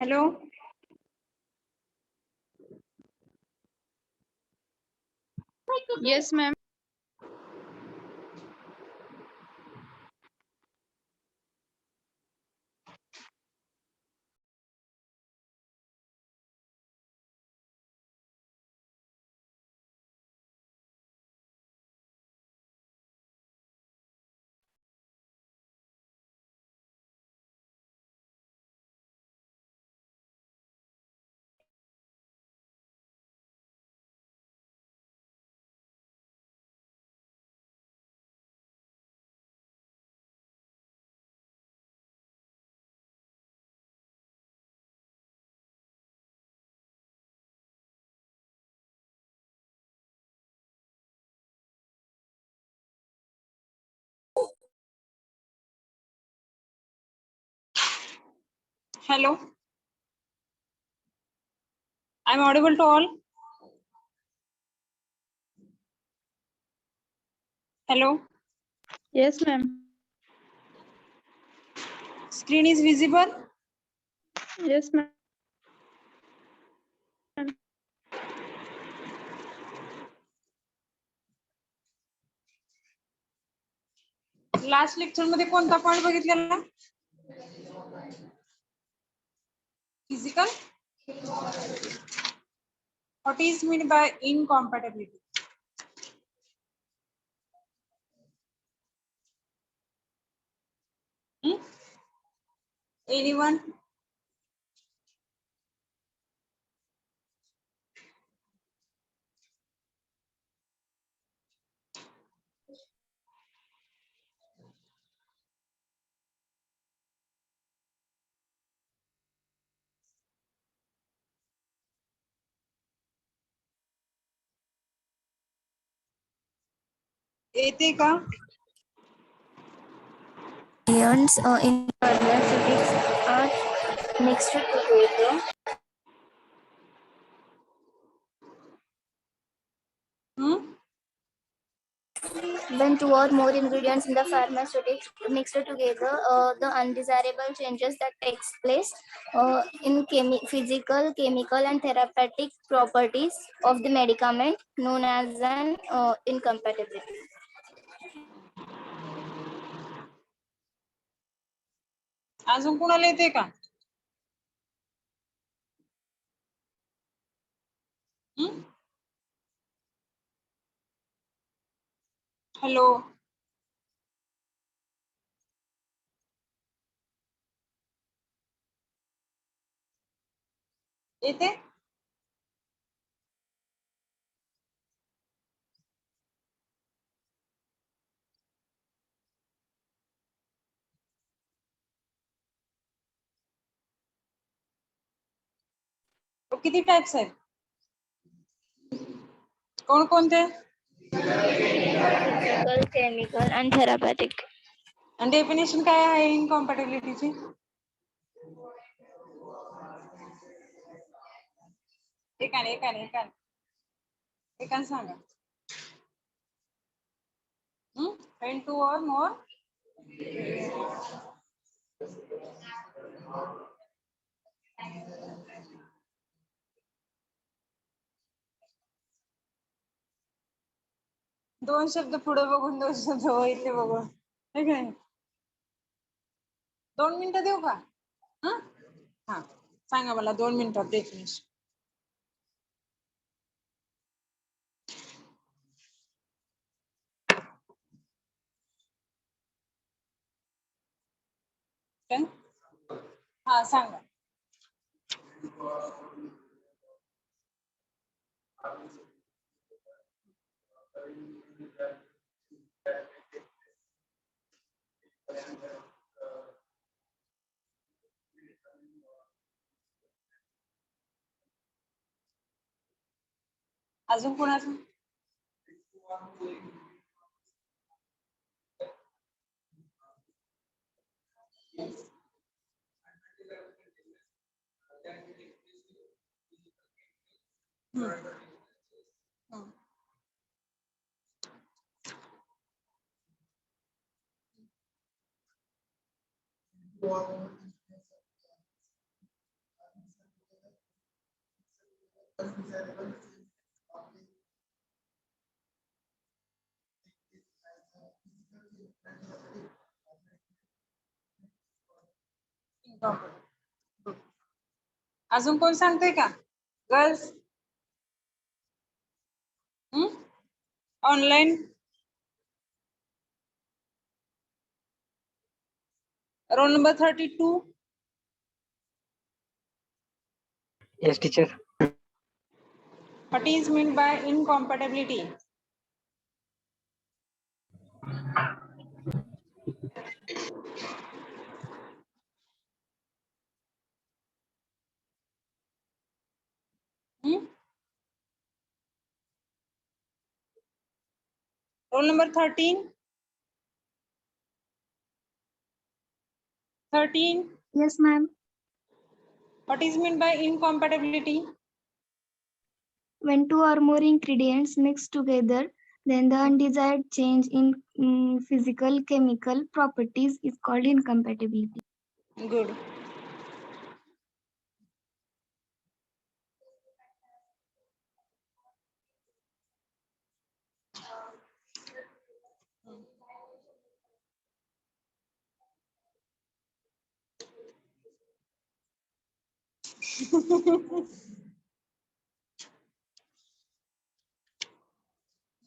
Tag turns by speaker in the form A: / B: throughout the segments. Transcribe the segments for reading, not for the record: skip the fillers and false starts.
A: Hello,
B: Yes, ma'am.
A: hello. I'm audible to all. Hello,
B: Yes, ma'am.
A: screen is visible.
B: Yes, ma'am.
A: Last lecture मध्ये कोणता point बघितलेला? Physical. What is meant by incompatibility? Anyone? येते का?
C: Ions in pharmaceutics are mixed together when two or more ingredients in the pharmaceutics mixed together. The undesirable changes that takes place in physical, chemical, and therapeutic properties of the medicament known as an incompatibility.
A: अजून कोणाला येते का? Hello, येते? किती types आहेत? कोण कोणते?
C: Physical, chemical, and therapeutic.
A: आणि डेफिनेशन काय आहे इनकॉम्पॅटिबिलिटीची? एकाने सांगा. when two or more दोन शब्द पुढे बघून दोन शब्द इथे बघून, हे काय? 2 मिनिटं देऊ का? हा, सांगा मला 2 मिनिटात डेफिनेशन. हा सांगा. अजून कोणाचं? अजून कोण सांगतोय का girls? Online roll number 32.
D: Yes, teacher.
A: What is meant by incompatibility? Roll number 13. 13.
C: Yes, ma'am.
A: What is meant by incompatibility?
C: When two or more ingredients mix together, then the undesired change in physical chemical properties is called incompatibility.
A: Good.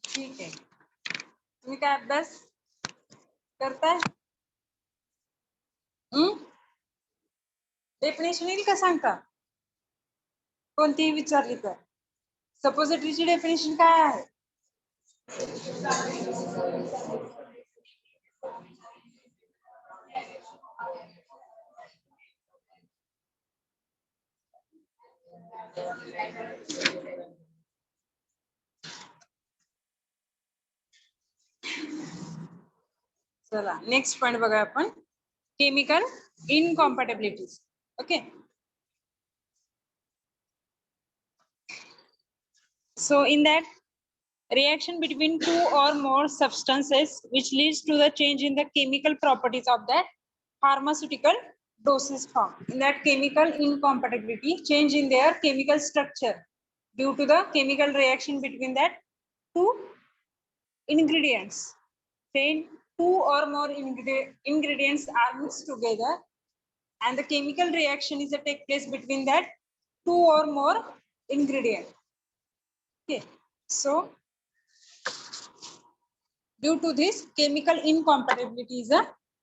A: ठीक आहे. तुम्ही काय अभ्यास करताय? Definition येईल का सांगता? कोणतीही विचारली तर. सपोजिटरीची डेफिनेशन काय आहे? चला नेक्स्ट पॉइंट बघा आपण. Chemical incompatibilities. Okay. So in that reaction between two or more substances which leads to the change in the chemical properties of that pharmaceutical dosage form. In that chemical incompatibility, change in their chemical structure due to the chemical reaction between that two ingredients. When two or more ingredients are mixed together and the chemical reaction is a take place between that two or more ingredients. Okay, so due to this chemical incompatibility is a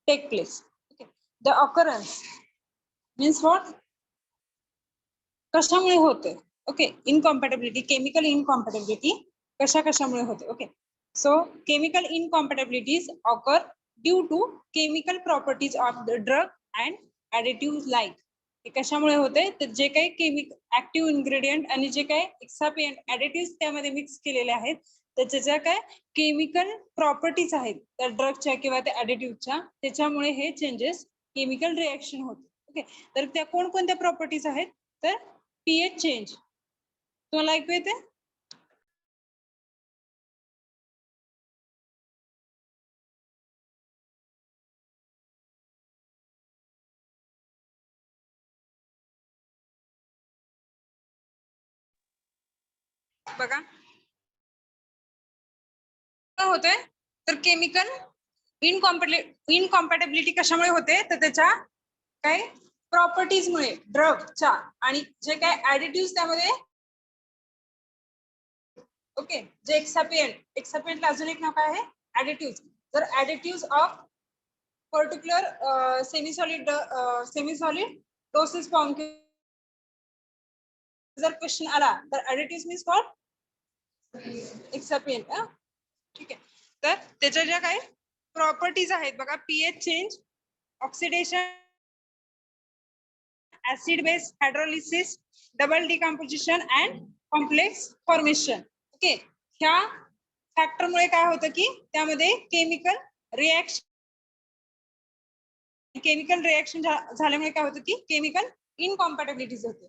A: take place. Okay, the occurrence means what? कशामुळे होते? Okay, incompatibility, chemical incompatibility कशामुळे होते? Okay, so chemical incompatibilities occur due to chemical properties of the drug and additives like. कशामुळे होते? तर जे काही chemical active ingredient आणि जे काही एक्सापियंट ऍडिटिव्ह त्यामध्ये मिक्स केलेले आहेत त्याच्या ज्या काय केमिकल प्रॉपर्टीज आहेत त्या ड्रगच्या किंवा त्या ऍडिटिव्हच्या त्याच्यामुळे हे चेंजेस केमिकल रिएक्शन होते. ओके, तर त्या कोणकोणत्या प्रॉपर्टीज आहेत? तर पीएच चेंज. तुम्हाला ऐकू येते? बघा काय होते तर केमिकल इनकॉम्पॅटिबिलिटी कशामुळे होते तर त्याच्या काय प्रॉपर्टीज मुळे ड्रगच्या आणि जे काय ऍडिटिव्ह त्यामध्ये. ओके, जे एक्सापियंट अजून एक नाव काय आहे? ऍडिटिव्ह. जर additive of particular semi solid doses form जर क्वेश्चन आला तर ऍडिटिव्ह मीन्स व्हॉट? एक्सापियंट. ठीक आहे, तर त्याच्या ज्या काही प्रॉपर्टीज आहेत बघा, pH change, oxidation, acid base hydrolysis, double decomposition and complex formation. Okay, ह्या फॅक्टरमुळे काय होतं की त्यामध्ये केमिकल रिएक्शन झाल्यामुळे काय होतं की केमिकल इनकॉम्पॅटिबिलिटीज होते.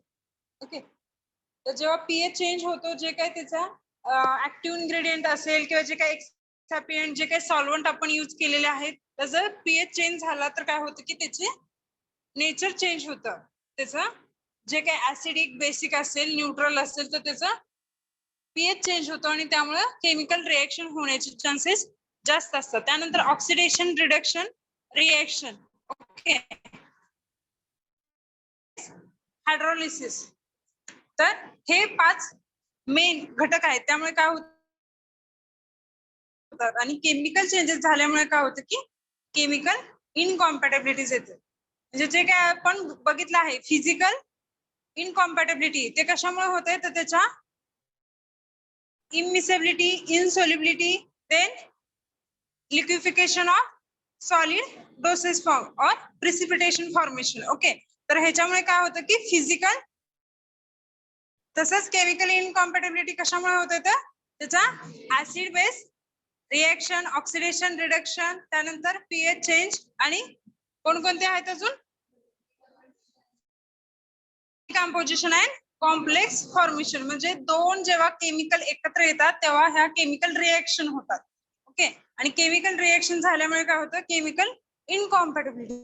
A: ओके, तर जेव्हा पीएच चेंज होतो, जे काही त्याचा ऍक्टिव्ह इन्ग्रेडियंट असेल किंवा जे काही एक्सापियंट जे काही सॉल्व्हंट आपण यूज केलेले आहेत त्याचा पीएच चेंज झाला तर काय होतं की त्याचे नेचर चेंज होतं, त्याचा जे काही ऍसिडिक बेसिक असेल न्यूट्रल असेल तर त्याचा पीएच चेंज होतो आणि त्यामुळे केमिकल रिएक्शन होण्याचे चान्सेस जास्त असतात. त्यानंतर oxidation reduction reaction okay hydrolysis. तर हे 5 मेन घटक आहेत. त्यामुळे काय होतं आणि केमिकल चेंजेस झाल्यामुळे काय होतं की केमिकल इनकॉम्पॅटेबिलिटीज येते. म्हणजे जे काय आपण बघितलं आहे फिजिकल इनकॉम्पॅटेबिलिटी ते कशामुळे होते तर त्याच्या immiscibility, insolubility, then liquefaction of solid dosage form or precipitation formation. Okay. तर ह्याच्यामुळे काय होतं की फिजिकल तसंच केमिकल इनकॉम्पॅटेबिलिटी कशामुळे होते तर त्याचा acid base reaction oxidation reduction त्यानंतर पीएच चेंज आणि कोणकोणते आहेत अजून कंपोजिशन अँड कॉम्प्लेक्स फॉर्मेशन. म्हणजे दोन जेव्हा केमिकल एकत्र येतात तेव्हा ह्या केमिकल रिएक्शन होतात. ओके. आणि केमिकल रिएक्शन झाल्यामुळे काय होतं chemical incompatibility.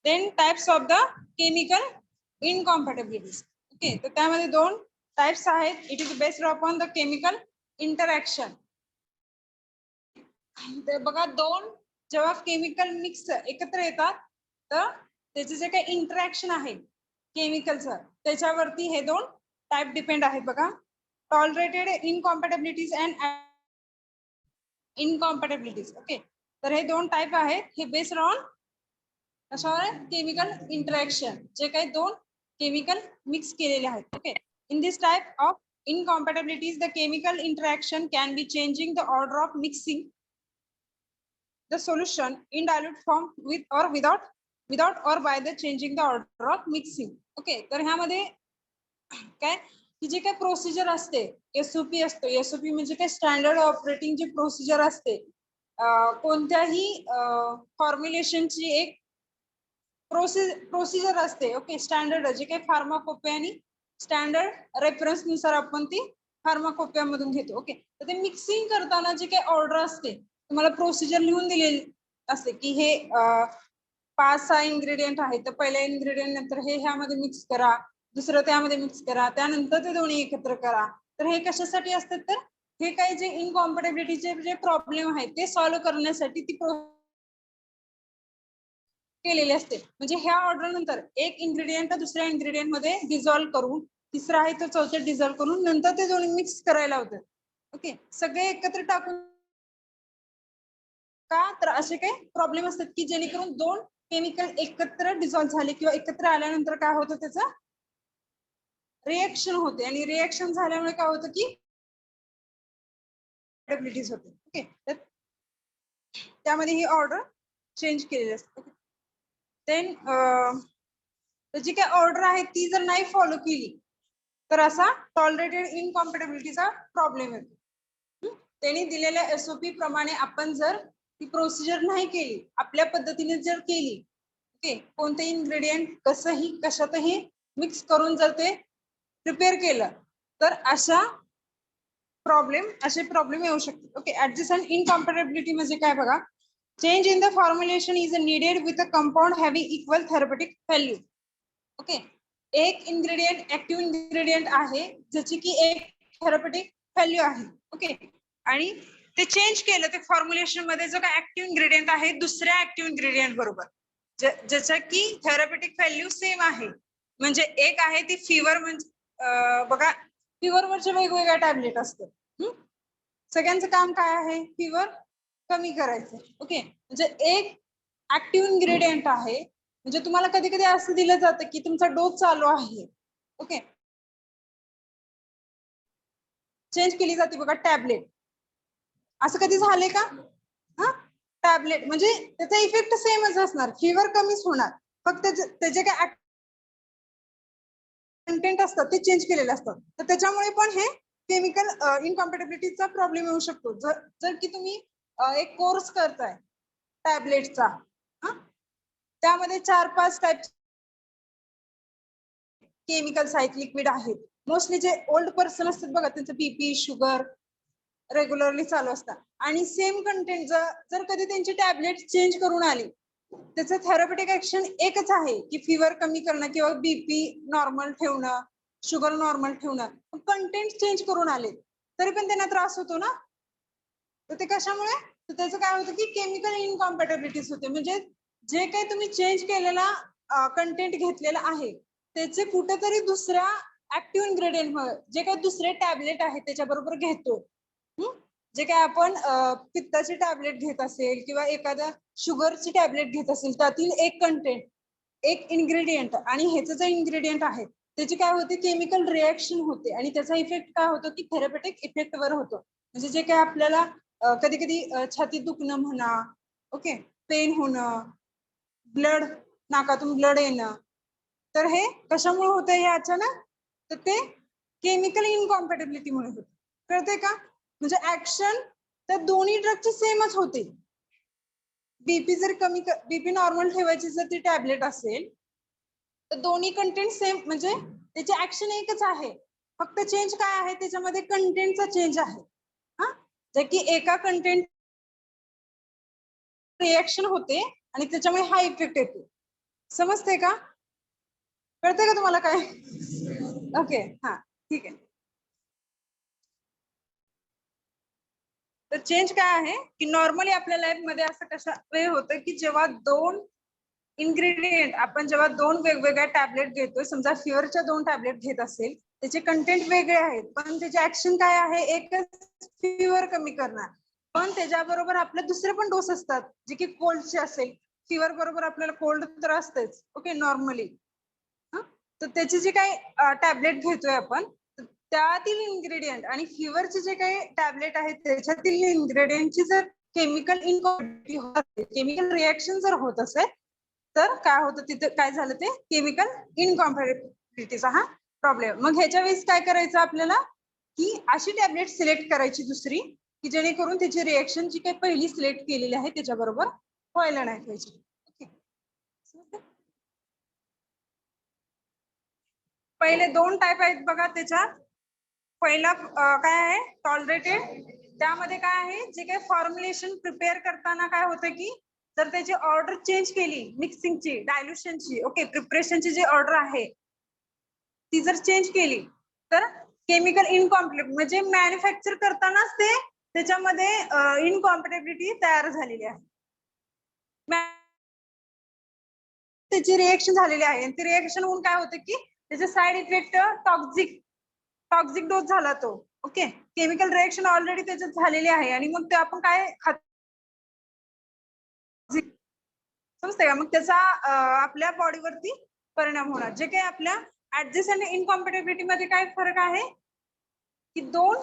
A: Then types of the chemical incompatibilities. Okay. तर त्यामध्ये 2 टाइप्स आहेत. It is based upon the chemical interaction. तर बघा 2 जेव्हा केमिकल मिक्स एकत्र येतात तर त्याचे जे काही इंटरॅक्शन आहे केमिकलचं त्याच्यावरती हे 2 टाइप डिपेंड आहेत. बघा टॉलरेटेड इनकॉम्पॅटेबिलिटीज अँड इनकॉम्पॅटेबिलिटीज. ओके. तर हे 2 टाइप आहेत. हे बेस्ड ऑन कशावर केमिकल इंटरॅक्शन जे काही 2 केमिकल मिक्स केलेले आहेत. Okay. In this type of incompatibilities the chemical interaction can be changing the order of mixing the solution in dilute form with or without or by the changing the order of mixing. Okay. तर ह्यामध्ये काय की जे काय procedure असते SOP असतो. SOP म्हणजे काय स्टँडर्ड ऑपरेटिंग जी प्रोसिजर असते कोणत्याही फॉर्म्युलेशनची एक प्रोसिजर असते. ओके. स्टँडर्ड जे काही फार्माकोपिया आणि स्टँडर्ड रेफरन्स नुसार आपण ती फार्माकोपिया मधून घेतो. ओके. तर ते मिक्सिंग करताना जे काही ऑर्डर असते तुम्हाला प्रोसिजर लिहून दिलेली असते की हे 5-6 इन्ग्रेडियंट आहे तर पहिल्या इन्ग्रेडियंट नंतर हे ह्यामध्ये मिक्स करा दुसरं त्यामध्ये मिक्स करा त्यानंतर ते दोन्ही एकत्र करा. तर हे कशासाठी असतात तर हे काही जे इनकॉम्पॅटेबिलिटीचे जे प्रॉब्लेम आहेत ते सॉल्व्ह करण्यासाठी ती केलेले असते. म्हणजे ह्या ऑर्डर नंतर एक इन्ग्रेडियंट दुसऱ्या इन्ग्रेडियंट मध्ये डिझॉल्व्ह करून तिसरा आहे तो चौथ्यात डिझॉल्व्ह करून नंतर ते दोन्ही मिक्स करायला होतं. ओके. सगळे एकत्र टाकून का तर असे काही प्रॉब्लेम असतात की जेणेकरून 2 केमिकल एकत्र डिझॉल्व्ह झाले किंवा एकत्र आल्यानंतर काय होतं त्याचं रिएक्शन होते आणि रिएक्शन झाल्यामुळे काय होतं की होते. ओके. तर त्यामध्ये ही ऑर्डर चेंज केलेली असते. देन जी काही ऑर्डर आहे ती जर नाही फॉलो केली तर असा टॉलरेटेड इनकॉम्पॅटेबिलिटीचा प्रॉब्लेम येतो. त्यांनी दिलेल्या एसओपी प्रमाणे आपण जर ती प्रोसिजर नाही केली आपल्या पद्धतीने जर केली ओके कोणते इन्ग्रेडियंट कसंही कशातही मिक्स करून जर ते प्रिपेअर केलं तर असे प्रॉब्लेम येऊ शकतात. ओके. ऍडजस्टंट इनकॉम्पॅटेबिलिटी म्हणजे काय बघा change in the formulation is needed with a compound having equal therapeutic value. Okay. एक इन्ग्रेडियंट ऍक्टिव्ह इन्ग्रेडियंट आहे ज्याची की एक थेरपेटिक व्हॅल्यू आहे. ओके. आणि ते चेंज केलं ते फॉर्म्युलेशन मध्ये जो काय ऍक्टिव्ह इन्ग्रेडियंट आहे दुसऱ्या ऍक्टिव्ह इन्ग्रेडियंट बरोबर ज्याच्या की थेरपेटिक व्हॅल्यू सेम आहे. म्हणजे एक आहे ती फिवर म्हणजे बघा फिवरवरचे वेगवेगळ्या टॅबलेट असतात. सगळ्यांचं काम काय आहे फिवर कमी करायचं. ओके. म्हणजे एक ऍक्टिव्ह इन्ग्रेडियंट आहे म्हणजे तुम्हाला कधी कधी असं दिलं जातं की तुमचा डोस चालू आहे. ओके. चेंज केली जाते बघा टॅबलेट असं कधी झाले का हा टॅबलेट म्हणजे त्याचा इफेक्ट सेमच असणार फिवर कमीच होणार फक्त त्याचे काय कंटेंट असतात ते चेंज केलेले असतात. तर त्याच्यामुळे पण हे केमिकल इनकॉम्पॅटेबिलिटीचा प्रॉब्लेम येऊ शकतो. जर की तुम्ही एक कोर्स करताय टॅबलेटचा त्यामध्ये 4-5 टाइप केमिकल्स आहेत लिक्विड आहेत. मोस्टली जे ओल्ड पर्सन असतात बघा त्यांचं बीपी शुगर रेग्युलरली चालू असतात आणि सेम कंटेंट जर कधी त्यांची टॅबलेट चेंज करून आली त्याचं थेरप्युटिक ऍक्शन एकच आहे की फिवर कमी करणं किंवा बीपी नॉर्मल ठेवणं, शुगर नॉर्मल ठेवणं. कंटेंट चेंज करून आले तरी पण त्यांना त्रास होतो ना. तर ते कशामुळे, तर त्याचं काय होतं की केमिकल इनकॉम्पॅटेबिलिटीज होते. म्हणजे जे काही तुम्ही चेंज केलेला कंटेंट घेतलेला आहे त्याचे कुठेतरी दुसऱ्या ऍक्टिव्ह इन्ग्रेडियंट जे काही दुसरे टॅबलेट आहेत त्याच्याबरोबर घेतो. जे काय आपण पित्ताची टॅबलेट घेत असेल किंवा एखाद्या शुगरची टॅबलेट घेत असेल त्यातील एक कंटेंट, एक इन्ग्रेडियंट आणि ह्याचं जे इन्ग्रेडियंट आहे त्याची काय होते केमिकल रिएक्शन होते आणि त्याचा इफेक्ट काय होतो की थेरपेटिक इफेक्ट वर होतो. म्हणजे जे काय आपल्याला कधी कधी छातीत दुखणं म्हणा, ओके, पेन होणं, ब्लड, नाकातून ब्लड येणं, तर हे कशामुळे होतं हे अचानक, तर ते केमिकल इनकॉम्पॅटेबिलिटीमुळे होतं. कळतंय का? म्हणजे ऍक्शन त्या दोन्ही ड्रगची सेमच होते. बीपी जर कमी, बीपी नॉर्मल ठेवायची जर ती टॅबलेट असेल तर दोन्ही कंटेंट सेम, म्हणजे त्याची ऍक्शन एकच आहे, फक्त चेंज काय आहे त्याच्यामध्ये कंटेंटचा चेंज आहे. हा, जे की एका कंटेंट रिएक्शन होते आणि त्याच्यामुळे हा इफेक्ट येतो. समजते का? कळते का तुम्हाला काय? ओके, हा, ठीक आहे. तर चेंज काय आहे की नॉर्मली आपल्या लाईफ मध्ये असं कशा वे होतं की जेव्हा दोन इन्ग्रेडियंट, आपण जेव्हा दोन वेगवेगळ्या टॅबलेट घेतोय, समजा फिवरच्या 2 टॅबलेट घेत असेल, त्याचे कंटेंट वेगळे आहेत पण त्याचे ऍक्शन काय आहे, एकच, फिवर कमी करणार. पण त्याच्याबरोबर आपले दुसरे पण डोस असतात जे की कोल्डचे असेल. फिवर बरोबर आपल्याला कोल्ड तर असतेच, ओके, नॉर्मली. तर त्याची जी काही टॅबलेट घेतोय आपण त्यातील इन्ग्रेडियंट आणि फिवरचे जे काही टॅबलेट आहेत त्याच्यातील इन्ग्रेडियंटची जर केमिकल इनकॉम्पॅटिबिलिटी, केमिकल रिएक्शन जर होत असेल तर काय होतं, तिथे काय झालं, ते केमिकल इनकॉम्पॅटिबिलिटीचा हा प्रॉब्लेम. मग ह्याच्या वेळेस काय करायचं आपल्याला की अशी टॅबलेट सिलेक्ट करायची दुसरी की जेणेकरून त्याची रिएक्शन जी काही पहिली सिलेक्ट केलेली आहे त्याच्याबरोबर व्हायला नाही पाहिजे. ओके, पहिले 2 टाईप आहेत बघा त्याच्यात. पहिला काय आहे टॉलरेटेड, त्यामध्ये काय आहे जे काही फॉर्म्युलेशन प्रिपेअर करताना काय होतं की जर त्याची ऑर्डर चेंज केली, मिक्सिंगची, डायल्युशनची, ओके, प्रिपरेशनची जी ऑर्डर आहे ती जर चेंज केली तर केमिकल इनकॉम्प्लिट, म्हणजे मॅन्युफॅक्चर करतानाच ते त्याच्यामध्ये इनकॉम्पॅटिबिलिटी तयार झालेली आहे, त्याची रिएक्शन झालेली आहे. ती रिएक्शन होऊन काय होतं की त्याचे साइड इफेक्ट टॉक्सिक डोस झाला तो. ओके, केमिकल रिएक्शन ऑलरेडी त्याच्यात झालेली आहे आणि मग ते आपण काय खात, समजते का? मग त्याचा आपल्या बॉडीवरती परिणाम होणार. जे काही आपल्या ऍडजस्ट आणि इनकॉम्पॅटिबिलिटी मध्ये काय फरक आहे की 2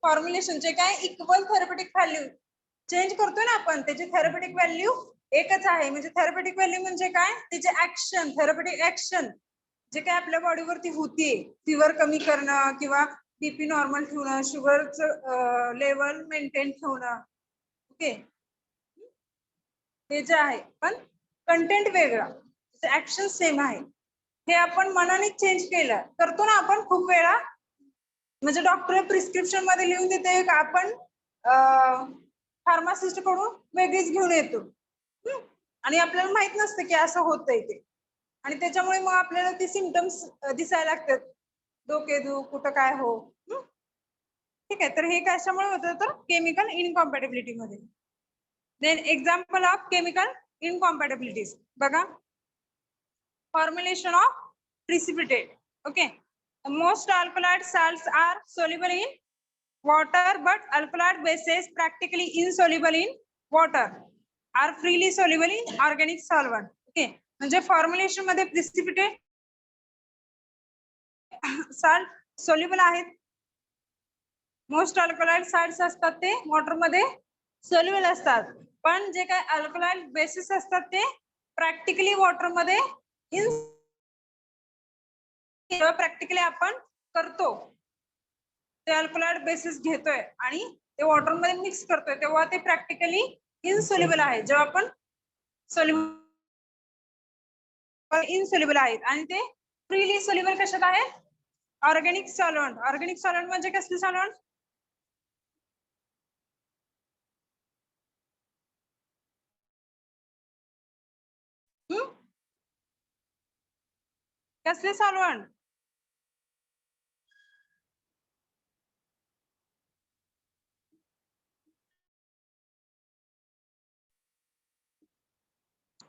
A: फॉर्म्युलेशन जे काय इक्वल थेरपेटिक व्हॅल्यू चेंज करतोय ना आपण, त्याची थेरपेटिक व्हॅल्यू एकच आहे. म्हणजे थेरपेटिक व्हॅल्यू म्हणजे काय, त्याचे ऍक्शन, थेरपेटिक ऍक्शन जे काय आपल्या बॉडीवरती होते, फिवर कमी करणं किंवा बीपी नॉर्मल ठेवणं, शुगरचं लेवल मेंटेन ठेवणं, ओके, हे जे आहे, पण कंटेंट वेगळा, ऍक्शन सेम आहे. हे आपण मनाने चेंज केलं, करतो ना आपण खूप वेळा. म्हणजे डॉक्टर प्रिस्क्रिप्शन मध्ये लिहून देते, आपण फार्मासिस्ट कडून वेगळीच घेऊन येतो आणि आपल्याला माहित नसतं की असं होतंय ते, आणि त्याच्यामुळे मग आपल्याला ते सिम्पटम्स दिसायला लागतात, डोकेदुख, कुठं काय हो. ठीक आहे, तर हे कशामुळे होतं, तर केमिकल इनकॉम्पॅटिबिलिटी मध्ये. देन एक्झाम्पल ऑफ केमिकल इनकॉम्पॅटिबिलिटीज बघा. Formulation of precipitate. Okay, most alkaloid salts are soluble in water, but alkaloid bases practically insoluble in water are freely soluble in organic solvent. Okay, म्हणजे फॉर्म्युलेशन मध्ये precipitate salt soluble आहेत. Most alkaloid salts असतात ते water मध्ये soluble असतात, पण जे काही अल्कलाइड बेसिस असतात ते प्रॅक्टिकली वॉटर मध्ये प्रॅक्टिकली आपण करतो, ते अल्कलाइड बेसिस घेतोय आणि ते वॉटर मध्ये मिक्स करतोय तेव्हा ते प्रॅक्टिकली इनसोल्युबल आहे. जेव्हा आपण इनसोल्युबल आहेत आणि ते फ्रीली सोल्युबल कशात आहेत, ऑर्गॅनिक सॉल्व्हंट. ऑर्गॅनिक सॉल्व्हंट म्हणजे कसले सॉल्व्हंट, कसले सॉल्व्हंट?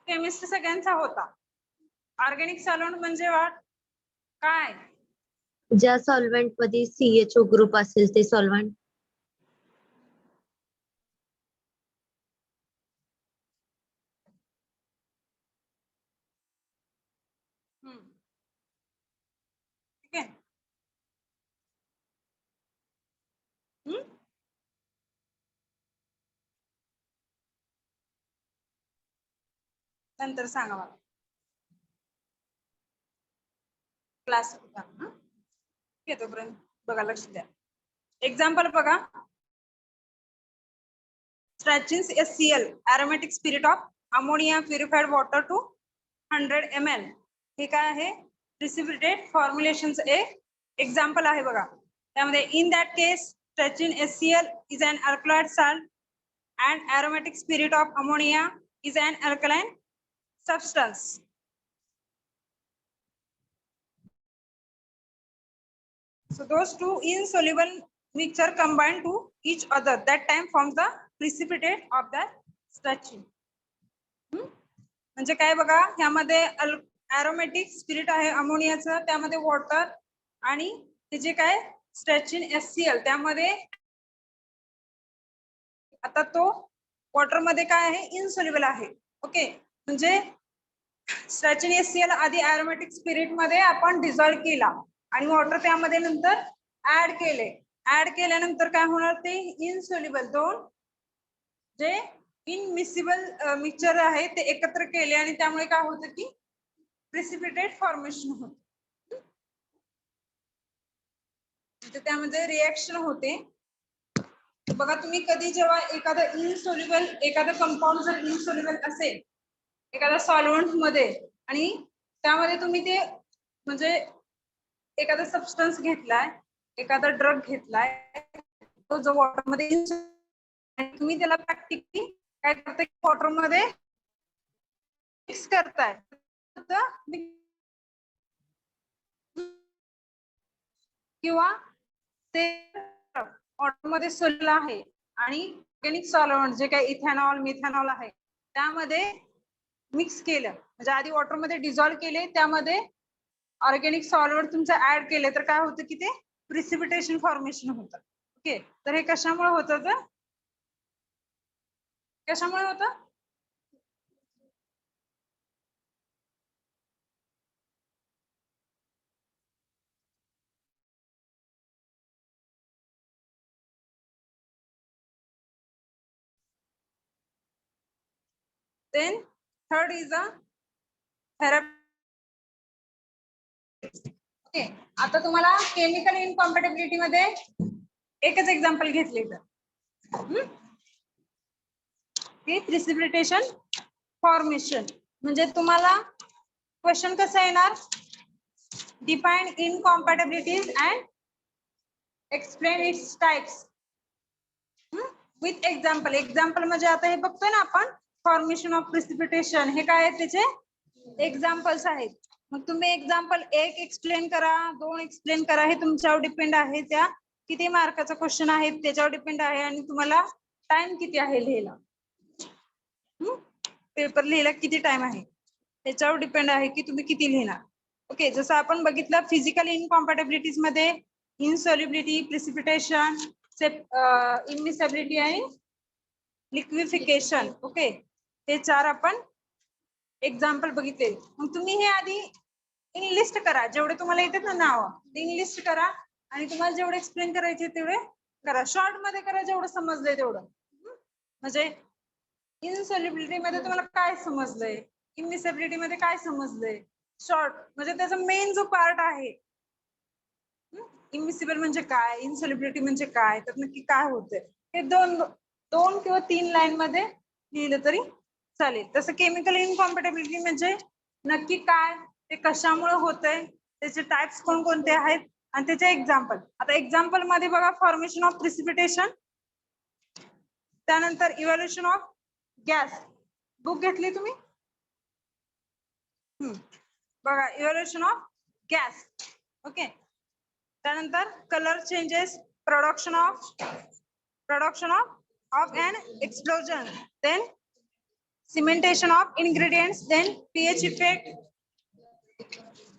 A: केमिस्ट्री सगळ्यांचा होता. ऑर्गॅनिक सॉल्व्हंट म्हणजे काय?
E: ज्या सॉल्व्हेंट मध्ये CHO ग्रुप असेल ते सॉल्व्हेंट.
A: ठीक आहे. नंतर सांगा मला. क्लास तोपर्यंत बघा, लक्ष द्या. एक्झाम्पल बघा. Stratins HCl aromatic spirit of ammonia purified water to 100 ml. हे काय आहे? precipitate formulations एक एक्झाम्पल आहे बघा. त्यामध्ये in that case Stratins HCl is an alkaloid salt and aromatic spirit of ammonia is an alkaline substance. So those two insoluble mixture combine to each other that time forms the precipitate of the stratine. म्हणजे काय बघा, ह्यामध्ये aromatic spirit आहे अमोनियाचं, त्यामध्ये water आणि ते जे काय स्ट्रॅचिन HCl त्यामध्ये आता तो वॉटर मध्ये काय आहे? इनसोल्युबल आहे. ओके, म्हणजे स्ट्रॅचिन HCl आधी aromatic spirit मध्ये आपण डिझॉल्व केला आणि वॉटर त्यामध्ये नंतर ऍड केले. ऍड केल्यानंतर काय होणार? ते इनसोल्युबल दोन जे इनमिसिबल मिक्सचर आहे ते एकत्र केले आणि त्यामुळे काय होतं की प्रिसिपिटेट फॉर्मेशन होते. त्यामध्ये रिएक्शन होते. बघा, तुम्ही कधी जेव्हा एखादं इनसोल्युबल एखादं कंपाऊंड जर इनसोल्युबल असेल एखाद्या सॉल्व्हंट मध्ये आणि त्यामध्ये तुम्ही ते म्हणजे एखादा सबस्टन्स घेतलाय, एखादा ड्रग घेतलाय, तो जो वॉटर मध्ये आणि तुम्ही त्याला प्रॅक्टिकली काय करताय? वॉटर मध्ये मिक्स करताय. किंवा ते वॉटर मध्ये सोडलं आहे आणि ऑर्गॅनिक सॉल्व्हंट जे काही इथेनॉल मिथेनॉल आहे त्यामध्ये मिक्स केलं, म्हणजे आधी वॉटर मध्ये डिझॉल्व केले, त्यामध्ये ऑर्गॅनिक सॉल्व्हंट तुमचं ऍड केले तर काय होतं की ते प्रिसिपिटेशन फॉर्मेशन होतं. ओके, तर हे कशामुळे होतं? तर कशामुळे होतं? Then third is a therapy. Okay, आता तुम्हाला केमिकल इनकॉम्पॅटिबिलिटी मध्ये एकच एक्झाम्पल घेतले तर प्रिसिपिटेशन फॉर्मेशन म्हणजे तुम्हाला क्वेश्चन कसा येणार? Define incompatibilities and explain its types with example. Example म्हणजे आता हे बघतोय ना आपण फॉर्मेशन ऑफ प्रिसिपिटेशन, हे काय आहे? त्याचे एक्झाम्पल्स आहेत. मग तुम्ही एक्झाम्पल एक एक्सप्लेन करा, दोन एक्सप्लेन करा, हे तुमच्यावर डिपेंड आहे. त्या किती मार्काचा क्वेश्चन आहे त्याच्यावर डिपेंड आहे आणि तुम्हाला टाइम किती आहे लिहायला, पेपर लिहायला किती टाइम आहे त्याच्यावर डिपेंड आहे की तुम्ही किती लिहिणार. ओके, जसं आपण बघितलं फिजिकल इनकॉम्पॅटिबिलिटीज मध्ये इनसॉल्युबिलिटी, प्रिसिपिटेशन, इमिसिबिलिटी आणि लिक्विफिकेशन. ओके, हे चार आपण एक्झाम्पल बघितले. मग तुम्ही हे आधी इन लिस्ट करा, जेवढे तुम्हाला येतात ना नाव ते इन लिस्ट करा आणि तुम्हाला जेवढे एक्सप्लेन करायचे तेवढे करा. शॉर्ट मध्ये करा, जेवढं समजलंय तेवढं. म्हणजे इनसॉल्युबिलिटी मध्ये तुम्हाला काय समजलंय, इमिसिबिलिटी मध्ये काय समजलंय, शॉर्ट म्हणजे त्याचा मेन जो पार्ट आहे. इमिसिबल म्हणजे काय, इनसॉल्युबिलिटी म्हणजे काय, तर नक्की काय होतंय हे दोन किंवा 3 लाईन मध्ये लिहिलं तरी चालेल. तसं केमिकल इनकॉम्पॅटिबिलिटी म्हणजे नक्की काय, ते कशामुळे होतंय, त्याचे टाइप्स कोणकोणते आहेत आणि त्याचे एक्झाम्पल. आता एक्झाम्पल मध्ये बघा, फॉर्मेशन ऑफ प्रिसिपिटेशन, त्यानंतर इव्हॅल्युएशन ऑफ गॅस. बुक घेतली तुम्ही? बघा, इव्हॅल्युएशन ऑफ गॅस. ओके, त्यानंतर colour changes, production of an explosion, then cementation of ingredients, then pH effect,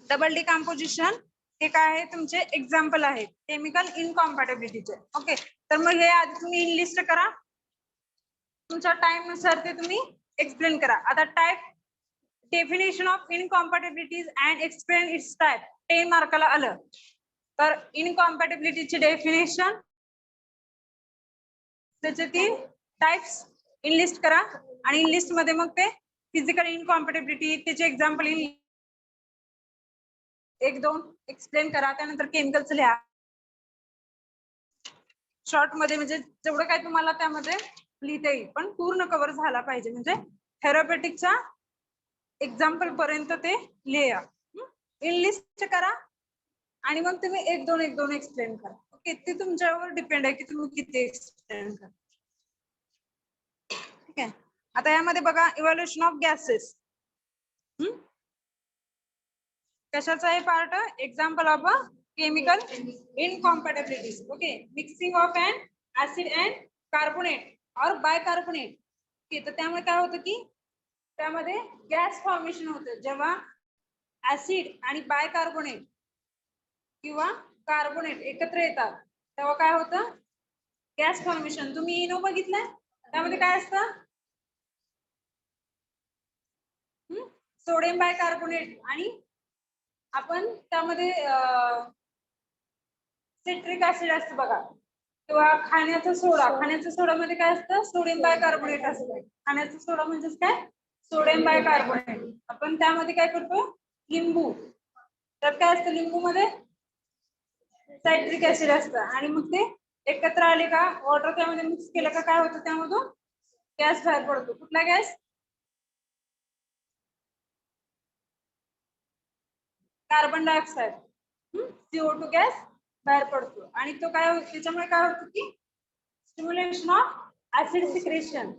A: double decomposition. हे काय आहे तुमचे एक्झाम्पल आहेत केमिकल इनकॉम्पॅटिबिलिटीचे. ओके, तर मग हे आधी तुम्ही लिस्ट करा, तुमच्या टाइम नुसार ते तुम्ही एक्सप्लेन करा. आता type definition of incompatibilities and explain its type 10 मार्काला आलं. तर इनकॉम्पॅटिबिलिटीची डेफिनेशन, त्याचे 3 टाइप्स इनलिस्ट करा आणि इनलिस्ट मध्ये मग ते फिजिकल इनकॉम्पॅटिबिलिटी त्याचे एक्झाम्पल 1-2 एक्सप्लेन करा. त्यानंतर केमिकलचं लिहा शॉर्ट मध्ये, म्हणजे जेवढं काय तुम्हाला त्यामध्ये लिहिता येईल, पण पूर्ण कव्हर झाला पाहिजे. म्हणजे थेरपेटिकच्या एक्झाम्पल पर्यंत ते लिहा. इनलिस्ट करा आणि मग तुम्ही 1-2 एक्सप्लेन करा. ओके, ते तुमच्यावर डिपेंड आहे की तुम्ही किती एक्सप्लेन करा. ठीक आहे. आता यामध्ये बघा इव्हॅल्युएशन ऑफ गॅसेस. कशाचा आहे पार्ट? Example of a chemical incompatibilities. Okay, mixing of an acid and carbonate और बायकार्बोनेट. ओके, तर त्यामुळे काय होतं की त्यामध्ये गॅस फॉर्मेशन होतं. जेव्हा ऍसिड आणि बायकार्बोनेट किंवा कार्बोनेट एकत्र येतात तेव्हा काय होतं? Gas formation. तुम्ही इनो बघितलंय, त्यामध्ये काय असतं? सोडियम बायकार्बोनेट आणि आपण त्यामध्ये सिट्रिक ऍसिड असतं बघा, किंवा खाण्याचा सोडा. खाण्याच्या सोड्यामध्ये काय असतं? सोडियम बायकार्बोनेट असतं. खाण्याचा सोडा म्हणजेच काय? Sodium bicarbonate. आपण त्यामध्ये काय करतो? लिंबू. त्यात काय असतं? लिंबू मध्ये सायट्रिक ऍसिड असतं आणि मग ते एकत्र आले का, वॉटर त्यामध्ये मिक्स केलं का काय होतं? त्यामधून गॅस बाहेर पडतो. कुठला gas? Carbon dioxide. CO2 gas बाहेर पडतो आणि तो काय होतो? त्याच्यामुळे काय होतं की स्टिम्युलेशन ऑफ ऍसिड सिक्रेशन.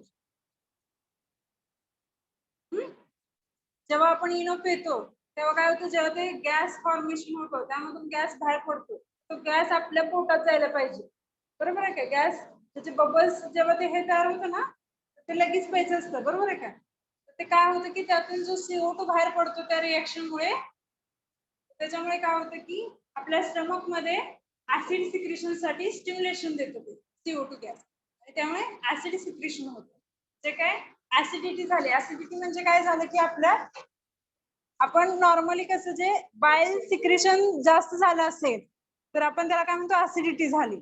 A: जेव्हा आपण इनो पितो तेव्हा काय होतं? जेव्हा ते गॅस फॉर्मेशन होतं त्यामधून गॅस बाहेर पडतो, तो गॅस आपल्या पोटात जायला पाहिजे. बरोबर आहे का? गॅस त्याचे बबल्स जेव्हा ते हे तयार होतं ना, ते लगेच प्यायचं असतं. बरोबर आहे का? ते काय होतं की त्यातून जो CO2 बाहेर पडतो त्या रिएक्शन मुळे, त्याच्यामुळे काय होतं की आपल्या स्टमक मध्ये ऍसिड सिक्रेशन साठी स्टिम्युलेशन देतो ते CO2 गॅस, आणि त्यामुळे ऍसिड सिक्रेशन होतं. जे काय ऍसिडिटी झाली. ऍसिडिटी म्हणजे काय झालं की आपण नॉर्मली कसं जे बाईल सिक्रेशन जास्त झालं असेल तर आपण त्याला काय म्हणतो? ऍसिडिटी झाली.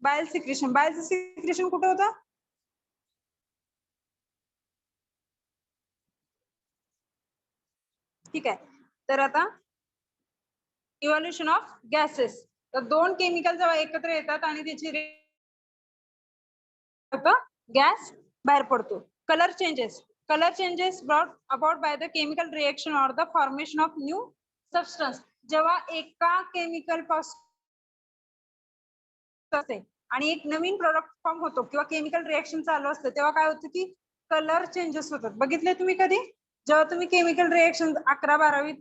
A: बाईल सिक्रेशन. बाईलचं सिक्रेशन कुठं होतं? ठीक आहे. तर आता इव्हॅल्युएशन ऑफ गॅसेस. तर 2 केमिकल जेव्हा एकत्र येतात आणि त्याची गॅस बाहेर पडतो. Colour changes. Color changes brought about by the chemical reaction or the formation of new substance. जेव्हा एका केमिकल पासून आणि एक नवीन प्रोडक्ट फॉर्म होतो किंवा केमिकल रिएक्शन चालू असतं तेव्हा काय होतं की कलर चेंजेस होतात. बघितले तुम्ही कधी? जेव्हा तुम्ही केमिकल रिएक्शन 11-12वीत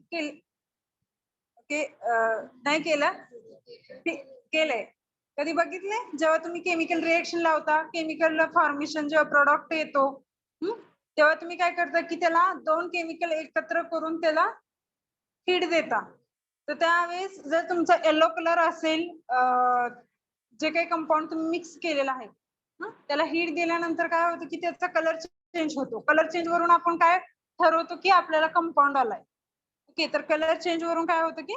A: नाही केलंय कधी बघितले? जेव्हा तुम्ही केमिकल रिएक्शन लावता, केमिकल फॉर्मेशन जेव्हा प्रोडक्ट येतो तेव्हा तुम्ही काय करता की त्याला 2 केमिकल एकत्र करून त्याला हीट देता. तर त्यावेळेस जर तुमचा येलो कलर असेल, जे काही कंपाऊंड तुम्ही मिक्स केलेला आहे त्याला हीट दिल्यानंतर काय होतं की त्याचा कलर चेंज होतो. कलर चेंज वरून आपण काय ठरवतो की आपल्याला कंपाऊंड आलाय. ओके, तर कलर चेंज वरून काय होतं की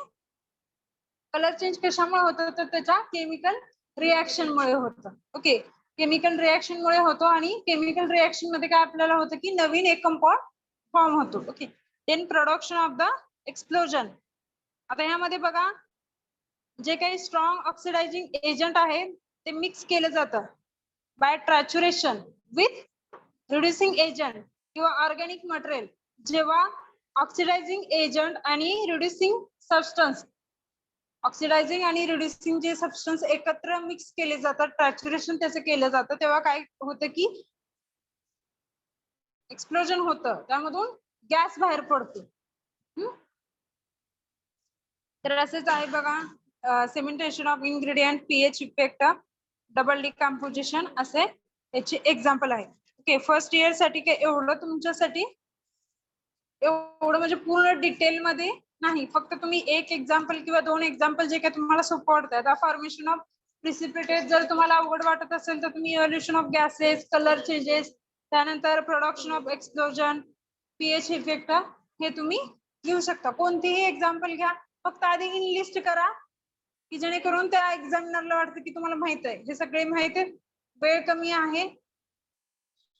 A: कलर चेंज कशामुळे होतं? तर त्याच्या केमिकल रिएक्शन मुळे होतं. ओके, केमिकल रिएक्शन मुळे होतो आणि केमिकल रिएक्शन मध्ये काय आपल्याला होतं की नवीन एक कंपाऊंड फॉर्म होतो. Okay, then production of the explosion. आता यामध्ये बघा जे काही स्ट्रॉंग ऑक्सिडायझिंग एजंट आहे ते मिक्स केलं जातं बाय ट्रॅच्युरेशन विथ रिड्युसिंग एजंट किंवा ऑर्गॅनिक मटेरियल. जेव्हा ऑक्सिडायझिंग एजंट आणि रिड्युसिंग सबस्टन्स, ऑक्सिडायझिंग आणि रिड्युसिंग जे सबस्टन्स एकत्र मिक्स केले जातात, ट्रॅच्युरेशन त्याचं केलं जातं, तेव्हा काय होतं की एक्सप्लोजन होतं, त्यामधून गॅस बाहेर पडतो. तर असेच आहे बघा, cementation of ingredient, pH effect, double decomposition असे याचे एक्झाम्पल आहे. ओके, फर्स्ट इयर साठी काय एवढं तुमच्यासाठी एवढं म्हणजे पूर्ण डिटेल मध्ये नाही, फक्त तुम्ही एक एक्झाम्पल किंवा दोन एक्झाम्पल जे काही तुम्हाला सोपं वाटतात. फॉर्मेशन ऑफ प्रिसिपिटेट जर तुम्हाला अवघड वाटत असेल तर तुम्ही इव्हल्युशन ऑफ गॅसेस, कलर चेंजेस, त्यानंतर production of explosion, pH effect हे तुम्ही घेऊ शकता. कोणतेही एक्झाम्पल घ्या, फक्त आधी इन लिस्ट करा की जेणेकरून त्या एक्झामिनरला वाटतं की तुम्हाला माहित आहे. हे सगळे माहित आहे, वेळ कमी आहे,